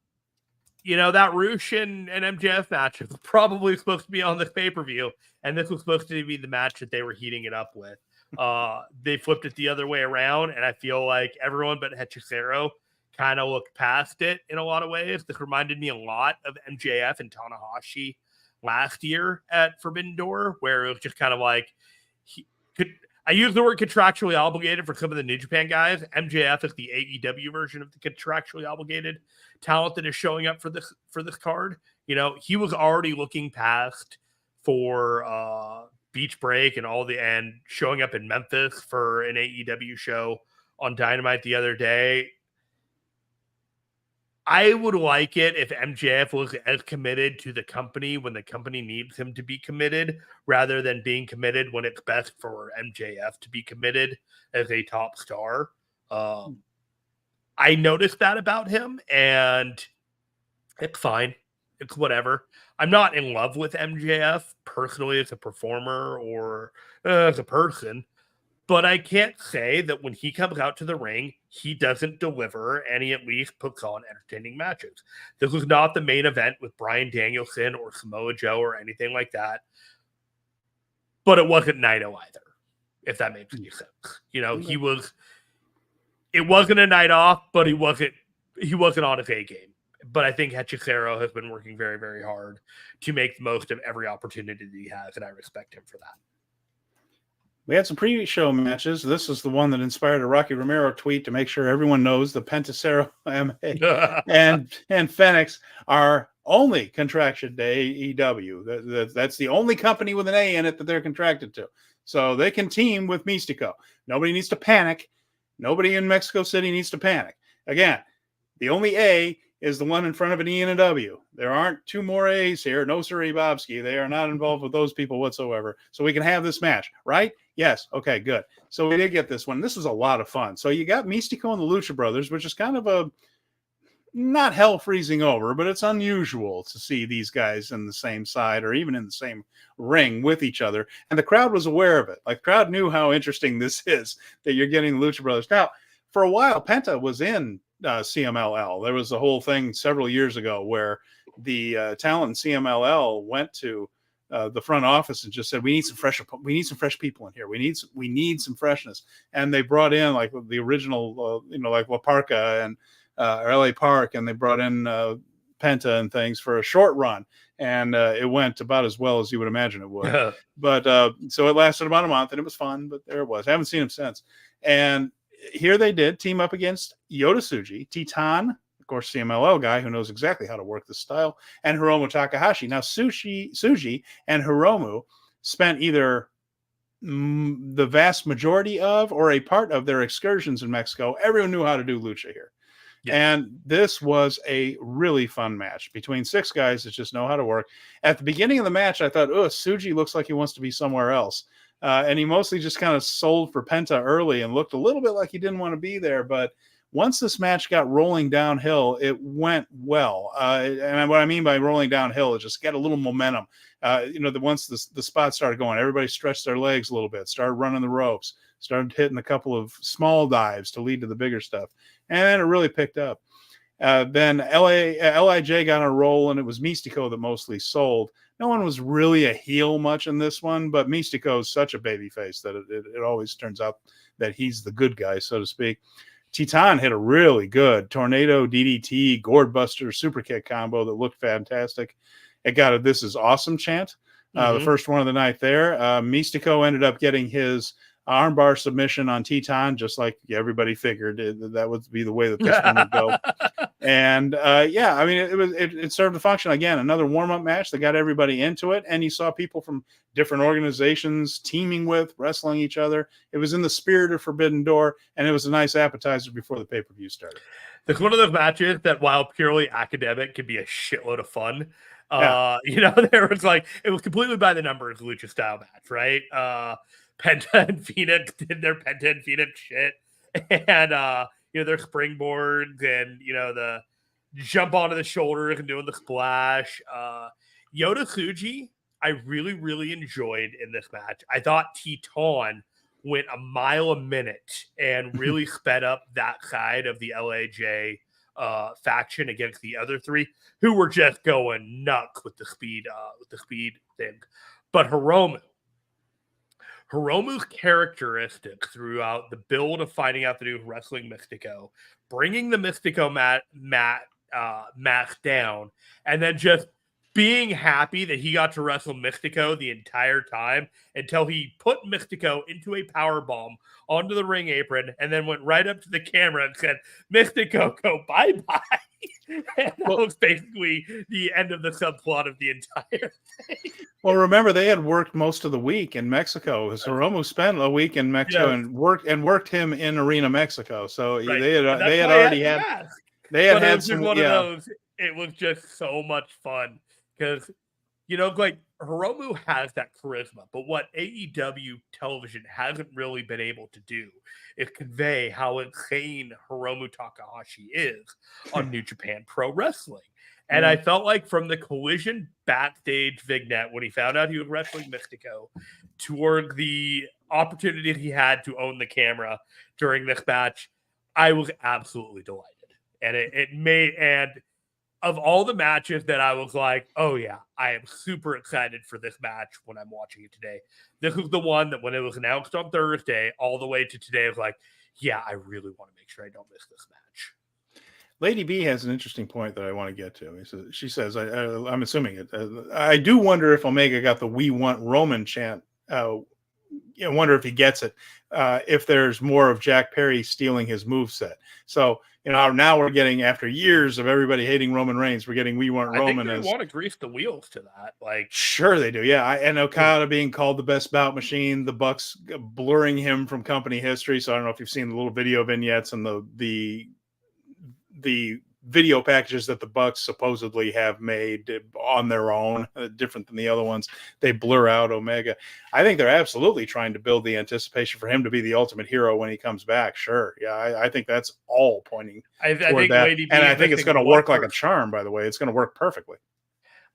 That Roosh and MJF match was probably supposed to be on this pay-per-view, and this was supposed to be the match that they were heating it up with. They flipped it the other way around, and I feel like everyone but Hechicero kind of looked past it in a lot of ways. This reminded me a lot of MJF and Tanahashi last year at Forbidden Door, where it was just kind of like I use the word contractually obligated for some of the New Japan guys. MJF is the AEW version of the contractually obligated talent that is showing up for this card. He was already looking past for Beach Break and showing up in Memphis for an AEW show on Dynamite the other day. I would like it if MJF was as committed to the company when the company needs him to be committed, rather than being committed when it's best for MJF to be committed as a top star. I noticed that about him, and it's fine. It's whatever. I'm not in love with MJF personally as a performer or as a person, but I can't say that when he comes out to the ring, he doesn't deliver, and he at least puts on entertaining matches. This was not the main event with Bryan Danielson or Samoa Joe or anything like that, but it wasn't Naito either, if that makes any sense. It wasn't a night off, but he wasn't on his A game. But I think Hechicero has been working very, very hard to make the most of every opportunity that he has, and I respect him for that. We had some pre-show matches. This is the one that inspired a Rocky Romero tweet to make sure everyone knows the Pentacero and Phoenix are only contraction to AEW. That's the only company with an A in it that they're contracted to. So they can team with Mystico. Nobody needs to panic. Nobody in Mexico City needs to panic. Again, the only A is the one in front of an E and a W. There aren't two more A's here. No, Sir Bobski. They are not involved with those people whatsoever. So we can have this match, right? Yes. Okay, good. So we did get this one. This was a lot of fun. So you got Mystico and the Lucha Brothers, which is kind of a not hell freezing over, but it's unusual to see these guys in the same side or even in the same ring with each other. And the crowd was aware of it. Like, the crowd knew how interesting this is, that you're getting the Lucha Brothers. Now, for a while, Penta was in CMLL. There was a whole thing several years ago where the talent in CMLL went to the front office and just said, we need some fresh people in here. We need some freshness. And they brought in like the original, like La Parca and or LA Park, and they brought in Penta and things for a short run. And it went about as well as you would imagine it would. But so it lasted about a month, and it was fun, but there it was. I haven't seen him since. And here they did team up against Yota Tsuji, Titan, of course, CMLL guy who knows exactly how to work the style, and Hiromu Takahashi. Now, Tsuji and Hiromu spent either the vast majority of or a part of their excursions in Mexico. Everyone knew how to do lucha here. Yes. And this was a really fun match between 6 guys that just know how to work. At the beginning of the match, I thought, oh, Tsuji looks like he wants to be somewhere else. And he mostly just kind of sold for Penta early and looked a little bit like he didn't want to be there. But once this match got rolling downhill, it went well. And what I mean by rolling downhill is just get a little momentum. Once the spot started going, everybody stretched their legs a little bit, started running the ropes, started hitting a couple of small dives to lead to the bigger stuff. And then it really picked up. Then LIJ got on a roll, and it was Místico that mostly sold. No one was really a heel much in this one, but Místico is such a baby face that it always turns out that he's the good guy, so to speak. Titan hit a really good tornado DDT, gourd buster, super kick combo that looked fantastic. It got a "This is awesome" chant. The first one of the night there. Místico ended up getting his armbar submission on Titan, just like everybody figured that would be the way that this one would go. And it served the function. Again, another warm-up match that got everybody into it, and you saw people from different organizations teaming with, wrestling each other. It was in the spirit of Forbidden Door, and it was a nice appetizer before the pay-per-view started. It's one of those matches that, while purely academic, can be a shitload of fun. There was it was completely by the numbers lucha style match, right? Penta and Phoenix did their Penta and Phoenix shit, and their springboards and the jump onto the shoulders and doing the splash. Yota Tsuji, I really, really enjoyed in this match. I thought Titan went a mile a minute and really sped up that side of the LAJ faction against the other 3 who were just going nuts with the speed thing. But Hiromu's characteristic throughout the build of finding out that he was wrestling Místico, bringing the Místico mask down, and then just being happy that he got to wrestle Místico the entire time until he put Místico into a powerbomb onto the ring apron and then went right up to the camera and said, "Místico, go bye-bye." And that was basically the end of the subplot of the entire thing. Well, remember, they had worked most of the week in Mexico. Hiromu spent a week in Mexico and worked him in Arena Mexico. So they had already had some one of those. It was just so much fun because Hiromu has that charisma, but what AEW television hasn't really been able to do is convey how insane Hiromu Takahashi is on New Japan Pro Wrestling. And I felt like from the Collision backstage vignette, when he found out he was wrestling Místico, toward the opportunity he had to own the camera during this match, I was absolutely delighted. And of all the matches that I was like, oh yeah, I am super excited for this match when I'm watching it today. This was the one that when it was announced on Thursday, all the way to today, I was like, yeah, I really want to make sure I don't miss this match. Lady B has an interesting point that I want to get to. She says, I'm assuming it. I do wonder if Omega got the "We Want Roman" chant. I wonder if he gets it. If there's more of Jack Perry stealing his moveset. So, now we're getting, after years of everybody hating Roman Reigns, we're getting "We Want Roman." I think they want to grease the wheels to that. Sure they do. Yeah. And Okada being called the best bout machine, the Bucks blurring him from company history. So I don't know if you've seen the little video vignettes and the video packages that the Bucks supposedly have made on their own, different than the other ones. They blur out Omega. I think they're absolutely trying to build the anticipation for him to be the ultimate hero when he comes back. Sure. Yeah. I think that's all pointing toward that. And I think it's going to work like a charm, by the way. It's going to work perfectly.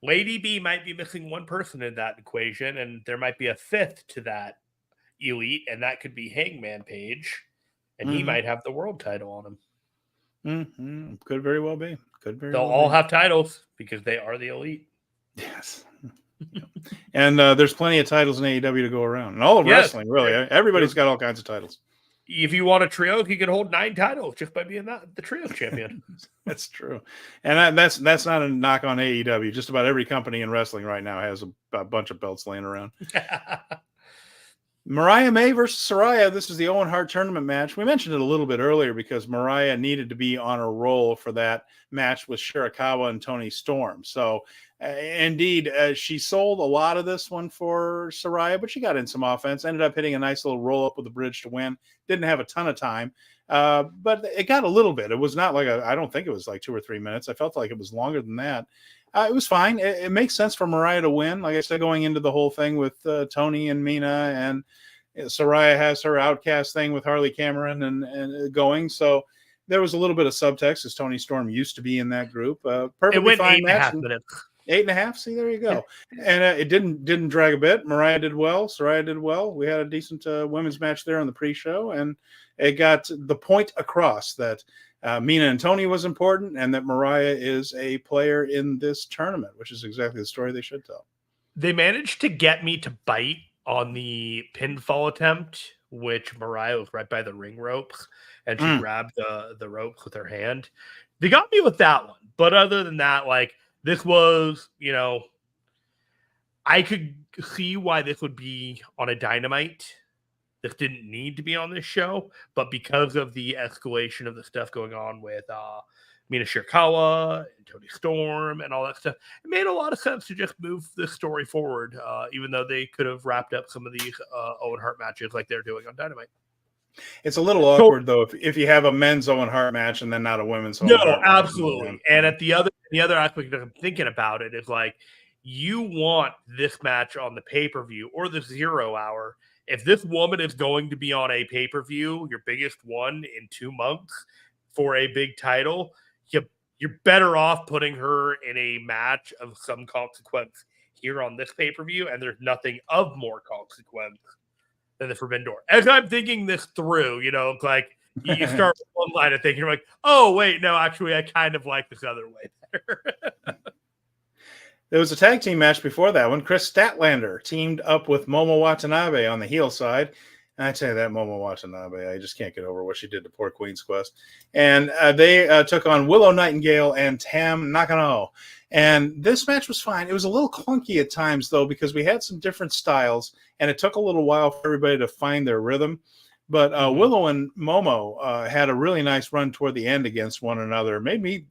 Lady B might be missing one person in that equation, and there might be a fifth to that elite, and that could be Hangman Page, and he might have the world title on him. Could very well be. They'll all have titles because they are the elite. Yes. And there's plenty of titles in AEW to go around, and all of wrestling, really. Everybody's got all kinds of titles. if you want a trio, he could hold 9 titles just by being the trio champion. That's true. And that's not a knock on AEW. Just about every company in wrestling right now has a bunch of belts laying around. Mariah May versus Saraya. This is the Owen Hart tournament match. We mentioned it a little bit earlier because Mariah needed to be on a roll for that match with Shirakawa and Toni Storm. So, indeed, she sold a lot of this one for Saraya, but she got in some offense. Ended up hitting a nice little roll up with the bridge to win. Didn't have a ton of time, but it got a little bit. It was not like I don't think it was like 2 or 3 minutes. I felt like it was longer than that. It was fine. It makes sense for Mariah to win. Like I said, going into the whole thing with Toni and Mina, and Saraya has her Outcast thing with Harley Cameron and going. So there was a little bit of subtext, as Toni Storm used to be in that group. Perfectly fine match. 8.5 minutes. 8.5. See, there you go. And it didn't drag a bit. Mariah did well. Saraya did well. We had a decent women's match there on the pre-show, and it got the point across that Mina and Toni was important, and that Mariah is a player in this tournament, which is exactly the story they should tell. They managed to get me to bite on the pinfall attempt, which Mariah was right by the ring ropes, and she grabbed the ropes with her hand. They got me with that one. But other than that, like, this was, I could see why this would be on a Dynamite. This didn't need to be on this show, but because of the escalation of the stuff going on with Mina Shirakawa and Toni Storm and all that stuff, it made a lot of sense to just move this story forward, even though they could have wrapped up some of these Owen Hart matches like they're doing on Dynamite. It's a little awkward, though, if you have a men's Owen Hart match and then not a women's Owen Hart match. No, absolutely. And at the other aspect that I'm thinking about it is, like, you want this match on the pay-per-view or the 0 hour. If this woman is going to be on a pay-per-view, your biggest one in 2 months for a big title, you're better off putting her in a match of some consequence here on this pay-per-view, and there's nothing of more consequence than the Forbidden Door. As I'm thinking this through, like, you start with one line of thinking, you're like, oh, wait, no, actually, I kind of like this other way better. There was a tag team match before that one. Chris Statlander teamed up with Momo Watanabe on the heel side. And I tell you, that Momo Watanabe, I just can't get over what she did to poor Queen's Quest. And they took on Willow Nightingale and Tam Nakano. And this match was fine. It was a little clunky at times, though, because we had some different styles, and it took a little while for everybody to find their rhythm. But Willow and Momo had a really nice run toward the end against one another. Made me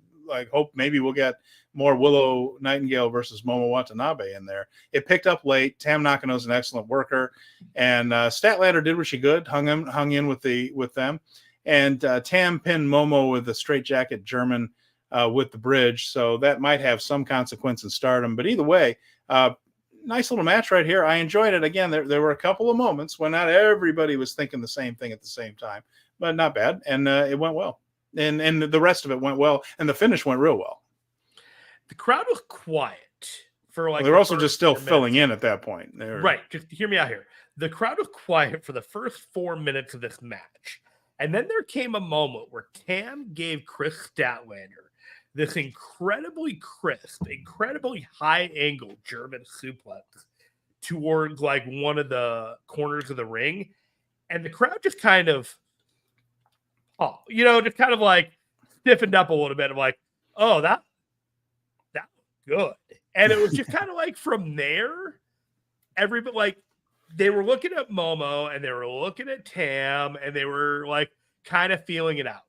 hope maybe we'll get more Willow Nightingale versus Momo Watanabe in there. It picked up late. Tam Nakano's an excellent worker, and Statlander did what she could, hung in with them, and Tam pinned Momo with a straightjacket German with the bridge. So that might have some consequence in Stardom. But either way, nice little match right here. I enjoyed it. Again, there were a couple of moments when not everybody was thinking the same thing at the same time, but not bad, and it went well. And the rest of it went well, and the finish went real well. The crowd was quiet for they're also just still filling in at that point. Right. Just hear me out here. The crowd was quiet for the first 4 minutes of this match. And then there came a moment where Tam gave Chris Statlander this incredibly crisp, incredibly high angle German suplex towards like one of the corners of the ring. And the crowd just kind of, just kind of like stiffened up a little bit. I'm like, oh, that good. And it was just kind of like from there, everybody, like, they were looking at Momo and they were looking at Tam and they were like kind of feeling it out,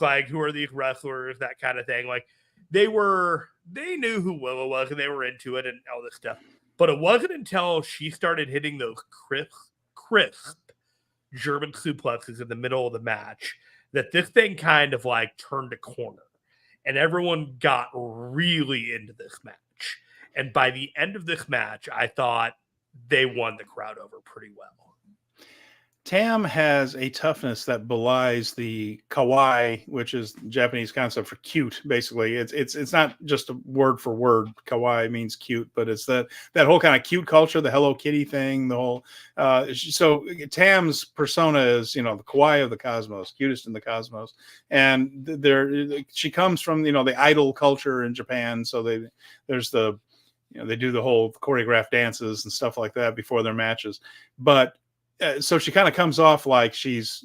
like, who are these wrestlers, that kind of thing. Like, they knew who Willow was and they were into it and all this stuff. But it wasn't until she started hitting those crisp German suplexes in the middle of the match that this thing kind of like turned a corner. And everyone got really into this match. And by the end of this match, I thought they won the crowd over pretty well. Tam has a toughness that belies the kawaii, which is Japanese concept for cute. Basically, it's not just a word for word. Kawaii means cute, but it's that whole kind of cute culture, the Hello Kitty thing, the whole. So Tam's persona is, the kawaii of the cosmos, cutest in the cosmos, and she comes from the idol culture in Japan. So they do the whole choreographed dances and stuff like that before their matches, but. So she kind of comes off like she's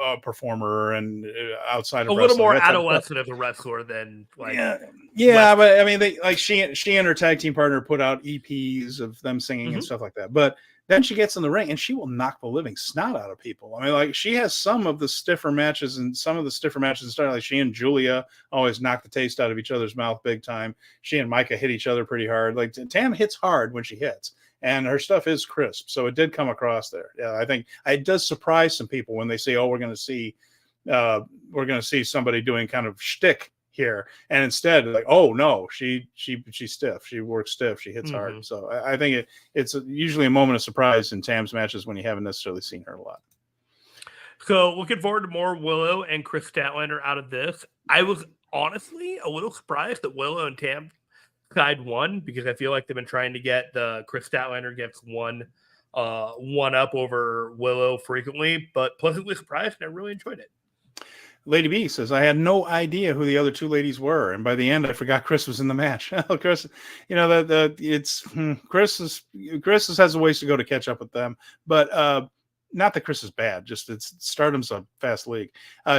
a performer and outside of a little wrestling, more that type of stuff. adolescent as a wrestler than like yeah, but I mean, she and her tag team partner put out EPs of them singing and stuff like that. But then she gets in the ring and she will knock the living snot out of people. I mean, like, she has some of the stiffer matches and start, like she and Julia always knock the taste out of each other's mouth big time. She and Micah hit each other pretty hard. Like, Tam hits hard when she hits, and her stuff is crisp. So it did come across there. Yeah, I think it does surprise some people when they say, "Oh, we're going to see somebody doing kind of shtick here," and instead, like, "Oh no, she's stiff. She works stiff. She hits hard." So I think it's usually a moment of surprise in Tam's matches when you haven't necessarily seen her a lot. So looking forward to more Willow and Chris Statlander out of this. I was honestly a little surprised that Willow and Tam side won, because I feel like they've been trying to get the Chris Statlander gets one up over Willow frequently, but pleasantly surprised, and I really enjoyed it. Lady B says, "I had no idea who the other two ladies were, and by the end, I forgot Chris was in the match." Chris, Chris has a ways to go to catch up with them, but not that Chris is bad. Just Stardom's a fast league.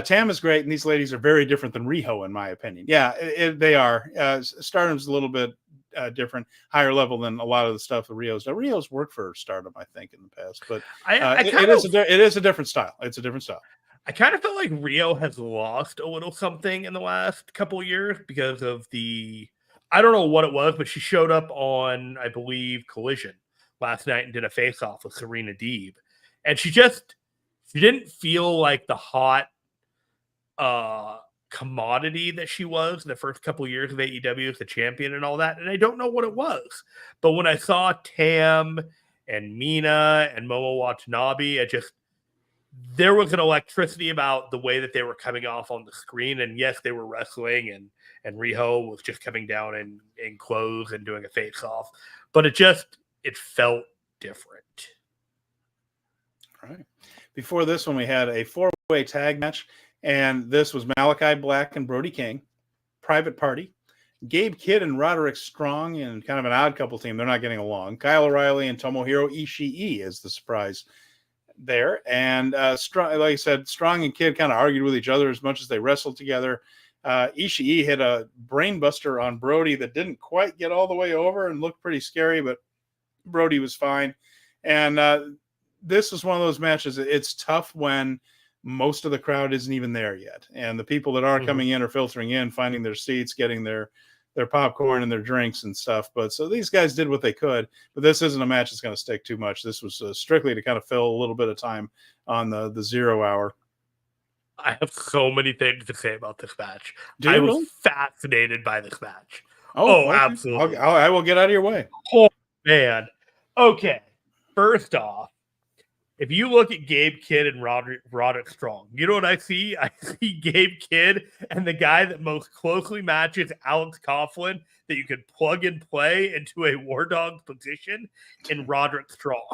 Tam is great, and these ladies are very different than Riho, in my opinion. Yeah, they are. Stardom's a little bit different, higher level than a lot of the stuff that Rio's done. Rio's worked for Stardom, I think, in the past, but it is a different style. It's a different style. I kind of feel like Rio has lost a little something in the last couple of years because of I don't know what it was, but she showed up on, I believe, Collision last night and did a face-off with Serena Deeb. And she didn't feel like the hot commodity that she was the first couple of years of AEW as the champion and all that. And I don't know what it was. But when I saw Tam and Mina and Momo Watanabe, there was an electricity about the way that they were coming off on the screen. And yes, they were wrestling, and Riho was just coming down in clothes and doing a face-off. But it felt different. All right. Before this one, we had a 4-way tag match, and this was Malachi Black and Brody King, Private Party, Gabe Kidd and Roderick Strong, and kind of an odd couple team. They're not getting along. Kyle O'Reilly and Tomohiro Ishii is the surprise there. And Strong, like I said, Strong and Kidd kind of argued with each other as much as they wrestled together. Ishii hit a brainbuster on Brody that didn't quite get all the way over and looked pretty scary, but Brody was fine. And this is one of those matches. It's tough when most of the crowd isn't even there yet, and the people that are coming in are filtering in, finding their seats, getting their popcorn and their drinks and stuff. But so these guys did what they could, but this isn't a match that's going to stick too much. This was strictly to kind of fill a little bit of time on the 0 hour. I have so many things to say about this match. I was fascinated by this match. Oh, okay. Absolutely. I will get out of your way. Oh, man. Okay. First off, if you look at Gabe Kidd and Roderick Strong, you know what I see? I see Gabe Kidd and the guy that most closely matches Alex Coughlin that you could plug and play into a War Dog position in Roderick Strong.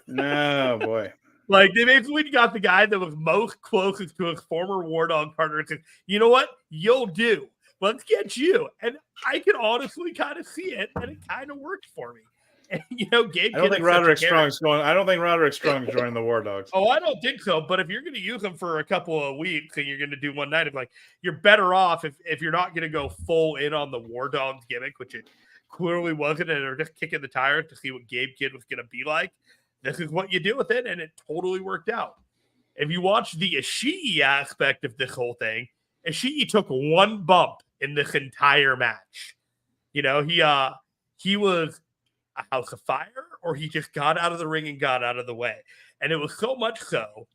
No, boy. Like, they basically got the guy that was most closest to his former War Dog partner and said, "You know what? You'll do. Let's get you." And I can honestly kind of see it, and it kind of worked for me. And, Gabe. I don't think Roderick Strong's joining the War Dogs. Oh, I don't think so. But if you're going to use him for a couple of weeks and you're going to do one night, you're better off if you're not going to go full in on the War Dogs gimmick, which it clearly wasn't, and they're just kicking the tires to see what Gabe Kidd was going to be like. This is what you do with it, and it totally worked out. If you watch the Ishii aspect of this whole thing, Ishii took one bump in this entire match. He was a house of fire, or he just got out of the ring and got out of the way. And it was so much so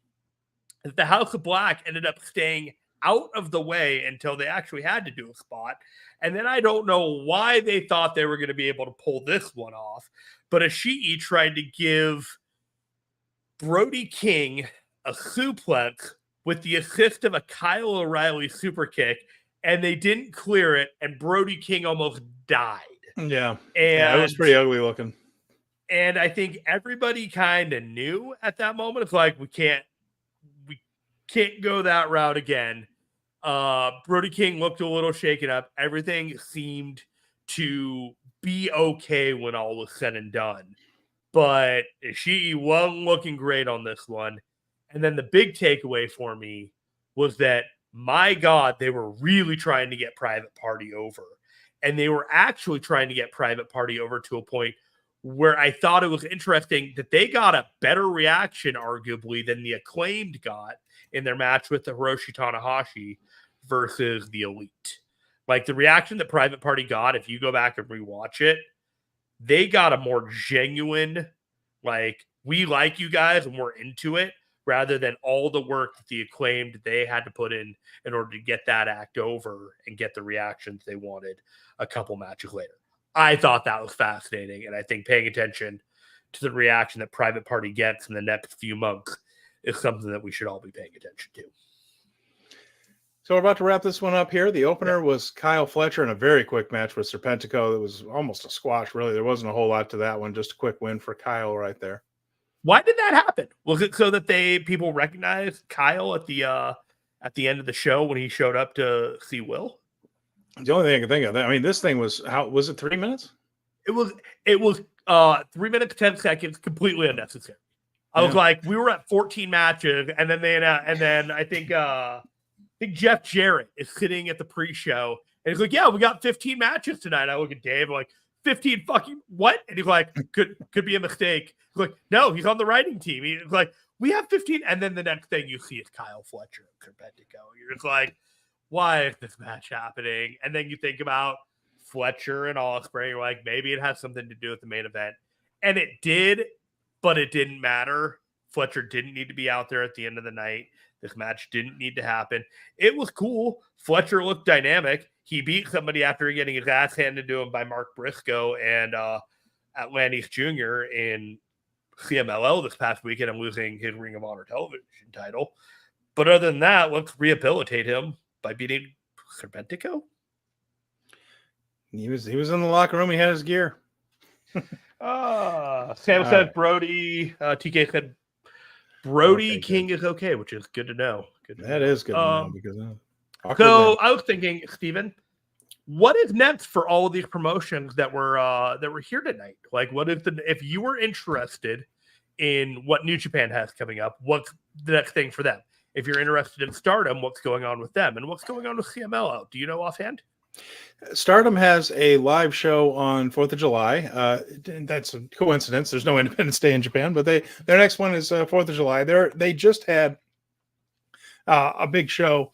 that the House of Black ended up staying out of the way until they actually had to do a spot. And then I don't know why they thought they were going to be able to pull this one off, but Ishii tried to give Brody King a suplex with the assist of a Kyle O'Reilly super kick, and they didn't clear it, and Brody King almost died. Yeah. It was pretty ugly looking. And I think everybody kind of knew at that moment. It's like, we can't go that route again. Brody King looked a little shaken up. Everything seemed to be okay when all was said and done. But she wasn't looking great on this one. And then the big takeaway for me was that, my God, they were really trying to get Private Party over. And they were actually trying to get Private Party over to a point where I thought it was interesting that they got a better reaction, arguably, than the Acclaimed got in their match with the Hiroshi Tanahashi versus the Elite. Like, the reaction that Private Party got, if you go back and rewatch it, they got a more genuine, like, we like you guys and we're into it, rather than all the work that the Acclaimed they had to put in order to get that act over and get the reactions they wanted a couple matches later. I thought that was fascinating, and I think paying attention to the reaction that Private Party gets in the next few months is something that we should all be paying attention to. So we're about to wrap this one up here. The opener was Kyle Fletcher in a very quick match with Serpentico. That was almost a squash, really. There wasn't a whole lot to that one. Just a quick win for Kyle right there. Why did that happen? Was it so that people recognized Kyle at the end of the show when he showed up to see Will? The only thing I can think of, I mean, this thing was, how was it, 3 minutes? It was 3 minutes, 10 seconds, completely unnecessary. I was like, we were at 14 matches, and then I think Jeff Jarrett is sitting at the pre-show, and he's like, yeah, we got 15 matches tonight. I look at Dave, I'm like, 15 fucking what? And he's like, could be a mistake. He's like, no, he's on the writing team. He's like, we have 15. And then the next thing you see is Kyle Fletcher and Serpentico. You're just like, why is this match happening? And then you think about Fletcher and Ospreay. You're like, maybe it has something to do with the main event. And it did, but it didn't matter. Fletcher didn't need to be out there at the end of the night. This match didn't need to happen. It was cool. Fletcher looked dynamic. He beat somebody after getting his ass handed to him by Mark Briscoe and Atlantis Jr. in CMLL this past weekend and losing his Ring of Honor television title. But other than that, let's rehabilitate him by beating Serpentico. He was in the locker room. He had his gear. Sam said Brody. TK said Brody King is okay, which is good to know. That is good to know because so I was thinking, Steven, what is next for all of these promotions that were here tonight? Like, what is if you were interested in what New Japan has coming up, what's the next thing for them? If you're interested in Stardom, what's going on with them, and what's going on with CMLL? Do you know offhand? Stardom has a live show on 4th of July. That's a coincidence. There's no Independence Day in Japan, but their next one is 4th of July. They just had a big show,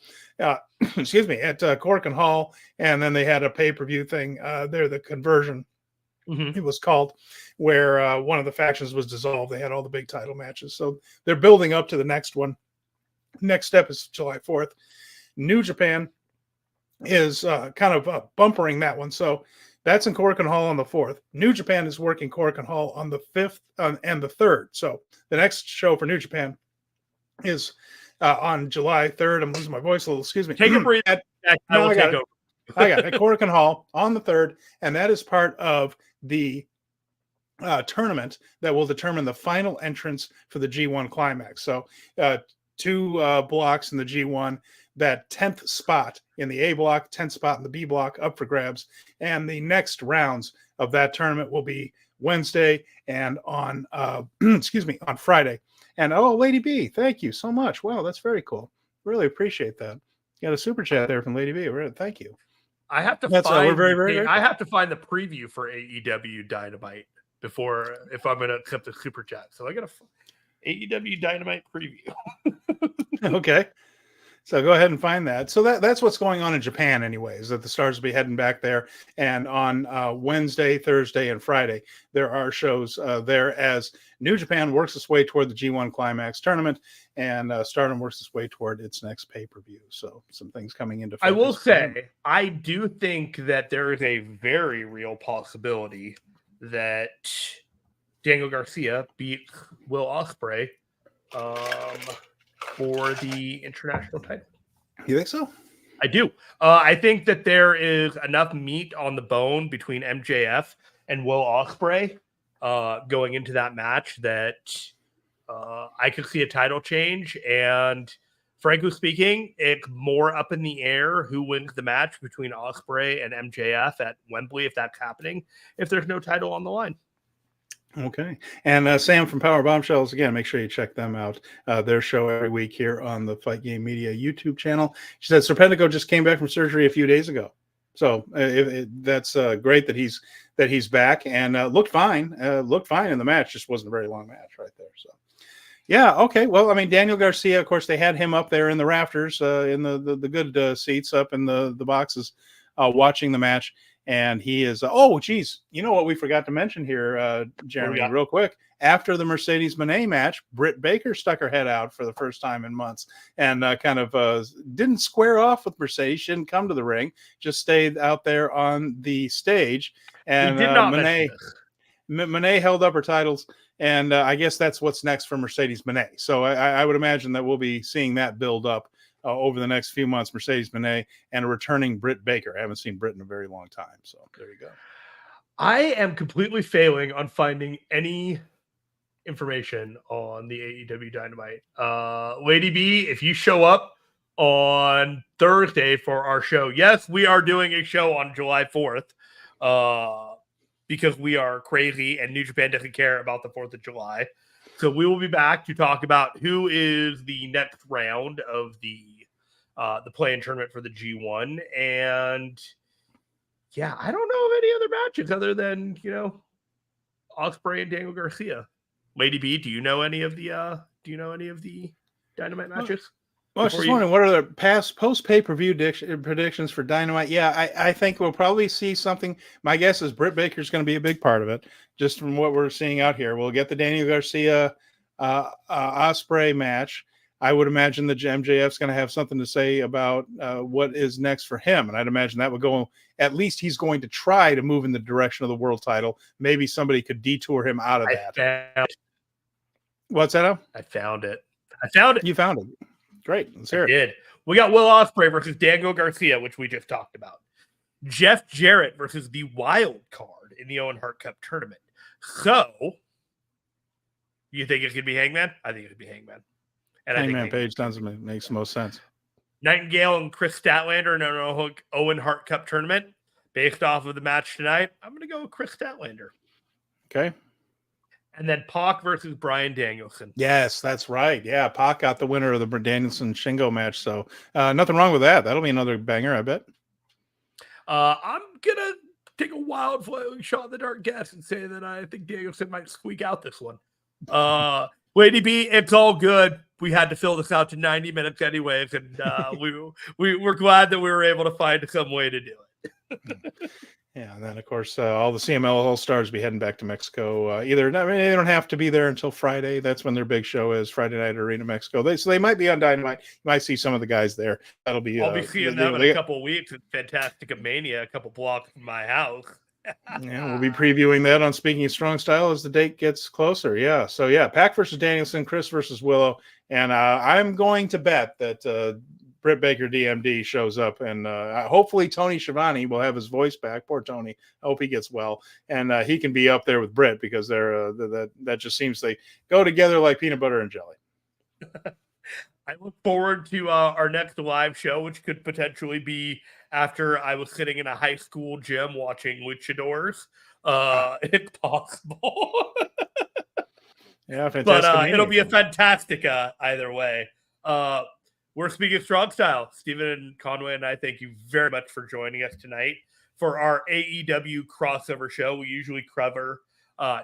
excuse me, at Corkin Hall, and then they had a pay-per-view thing there, the Conversion, it was called, where one of the factions was dissolved. They had all the big title matches. So they're building up to the next one. Next step is July 4th. New Japan is kind of bumpering that one. So that's in Corkin Hall on the 4th. New Japan is working Corkin Hall on the 5th and the 3rd. So the next show for New Japan is on July 3rd. I'm losing my voice a little. Excuse me. Take a breath. I got it. At Corkin Hall on the 3rd. And that is part of the tournament that will determine the final entrance for the G1 Climax. So 2 blocks in the G1. That 10th spot in the A block, 10th spot in the B block up for grabs. And the next rounds of that tournament will be Wednesday and on, on Friday. And, Lady B, thank you so much. Wow, that's very cool. Really appreciate that. You got a super chat there from Lady B. Thank you. I have to I have to find the preview for AEW Dynamite before, if I'm going to accept the super chat. So I got a AEW Dynamite preview. Okay. So go ahead and find that. So that's what's going on in Japan anyways, that the Stars will be heading back there. And on Wednesday, Thursday, and Friday, there are shows there as New Japan works its way toward the G1 Climax tournament, and Stardom works its way toward its next pay-per-view. So some things coming into focus. I will say, I do think that there is a very real possibility that Daniel Garcia beat Will Ospreay for the international title. You think so? I do. I think that there is enough meat on the bone between MJF and Will Ospreay going into that match that I could see a title change. And frankly speaking, it's more up in the air who wins the match between Ospreay and MJF at Wembley, if that's happening, if there's no title on the line. Okay. And Sam from Power Bombshells, again, make sure you check them out. Their show every week here on the Fight Game Media YouTube channel. She said Serpentico just came back from surgery a few days ago. So that's great that he's back and looked fine. Looked fine in the match. Just wasn't a very long match right there. So yeah, okay. Well, I mean, Daniel Garcia, of course, they had him up there in the rafters, in the good seats up in the boxes, watching the match. And he is, oh, geez, you know what we forgot to mention here, Jeremy, real quick. After the Mercedes Mone match, Britt Baker stuck her head out for the first time in months and kind of didn't square off with Mercedes. She didn't come to the ring, just stayed out there on the stage. And Mone held up her titles. And I guess that's what's next for Mercedes Mone. So I would imagine that we'll be seeing that build up over the next few months, Mercedes Mone and a returning Britt Baker. I haven't seen Britt in a very long time. So there you go. I am completely failing on finding any information on the AEW Dynamite. Lady B, if you show up on Thursday for our show, yes, we are doing a show on July 4th because we are crazy and New Japan doesn't care about the 4th of July. So we will be back to talk about who is the next round of the play-in tournament for the G1. And yeah, I don't know of any other matches other than, Ospreay and Daniel Garcia. Lady B, do you know any of the Dynamite matches? Well, I was just wondering, what are the post pay-per-view predictions for Dynamite? Yeah, I think we'll probably see something. My guess is Britt Baker is going to be a big part of it, just from what we're seeing out here. We'll get the Daniel Garcia Ospreay match. I would imagine that MJF's going to have something to say about what is next for him, and I'd imagine that would go. At least he's going to try to move in the direction of the world title. Maybe somebody could detour him out of that. What's that? I found it. You found it. Great. Let's hear it. We got Will Ospreay versus Daniel Garcia, which we just talked about. Jeff Jarrett versus the wild card in the Owen Hart Cup tournament. So, you think it's going to be Hangman? I think it's going to be Hangman. And Hangman Page makes the most sense. Nightingale and Chris Statlander in an Owen Hart Cup tournament. Based off of the match tonight, I'm going to go with Chris Statlander. Okay. And then Pac versus Bryan Danielson. Yes, that's right. Yeah, Pac got the winner of the Danielson Shingo match. So nothing wrong with that. That'll be another banger, I bet. I'm going to take a wild shot in the dark guess and say that I think Danielson might squeak out this one. Lady B, it's all good. We had to fill this out to 90 minutes anyways, and we're glad that we were able to find some way to do it. Yeah, and then of course all the CMLL All-Stars be heading back to Mexico. They don't have to be there until Friday. That's when their big show is, Friday night Arena Mexico. So they might be on Dynamite. You might see some of the guys there. That'll be. I'll be seeing them in a couple of weeks at Fantastica Mania, a couple blocks from my house. Yeah, we'll be previewing that on Speaking of Strong Style as the date gets closer. Yeah, so yeah, Pac versus Danielson, Chris versus Willow, and I'm going to bet that Britt Baker DMD shows up, and hopefully Tony Schiavone will have his voice back. Poor Tony. I hope he gets well, and he can be up there with Britt because they're that just seems they go together like peanut butter and jelly. I look forward to our next live show, which could potentially be after I was sitting in a high school gym watching luchadors. It's possible. Yeah, fantastic. But it'll be a fantastic either way. We're Speaking of Strong Style. Steven Conway and I thank you very much for joining us tonight for our AEW crossover show. We usually cover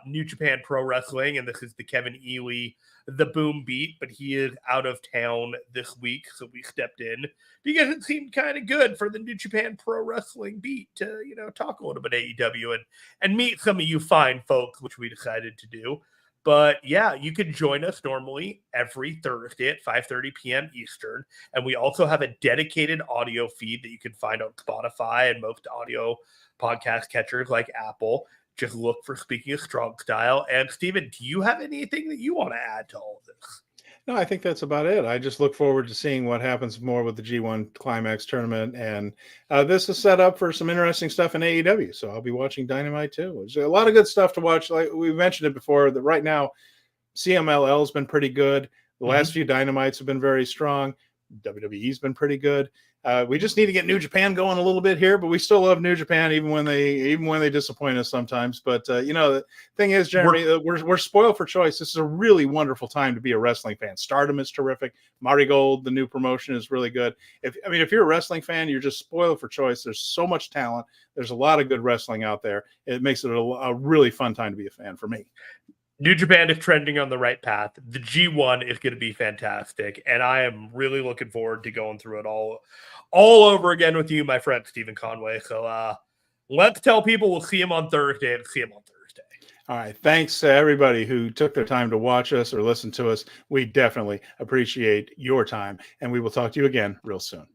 New Japan Pro Wrestling, and this is the Kevin Ely, the Boom Beat, but he is out of town this week, so we stepped in because it seemed kind of good for the New Japan Pro Wrestling beat to, talk a little bit AEW and meet some of you fine folks, which we decided to do. But yeah, you can join us normally every Thursday at 5:30 p.m. Eastern. And we also have a dedicated audio feed that you can find on Spotify and most audio podcast catchers like Apple. Just look for Speaking of Strong Style. And Steven, do you have anything that you want to add to all of this? No, I think that's about it. I just look forward to seeing what happens more with the G1 Climax tournament. And this is set up for some interesting stuff in AEW. So I'll be watching Dynamite too. There's a lot of good stuff to watch. Like we mentioned it before, that right now CMLL has been pretty good. The last few Dynamites have been very strong. WWE's been pretty good. We just need to get New Japan going a little bit here, but we still love New Japan even when they disappoint us sometimes. But the thing is, Jeremy, we're spoiled for choice. This is a really wonderful time to be a wrestling fan. Stardom is terrific. Marigold, the new promotion, is really good. If you're a wrestling fan, you're just spoiled for choice. There's so much talent. There's a lot of good wrestling out there. It makes it a really fun time to be a fan for me. New Japan is trending on the right path. The G1 is going to be fantastic, and I am really looking forward to going through it all over again with you, my friend Steven Conway. So let's tell people we'll see him on Thursday. All right. Thanks to everybody who took their time to watch us or listen to us. We definitely appreciate your time, and we will talk to you again real soon.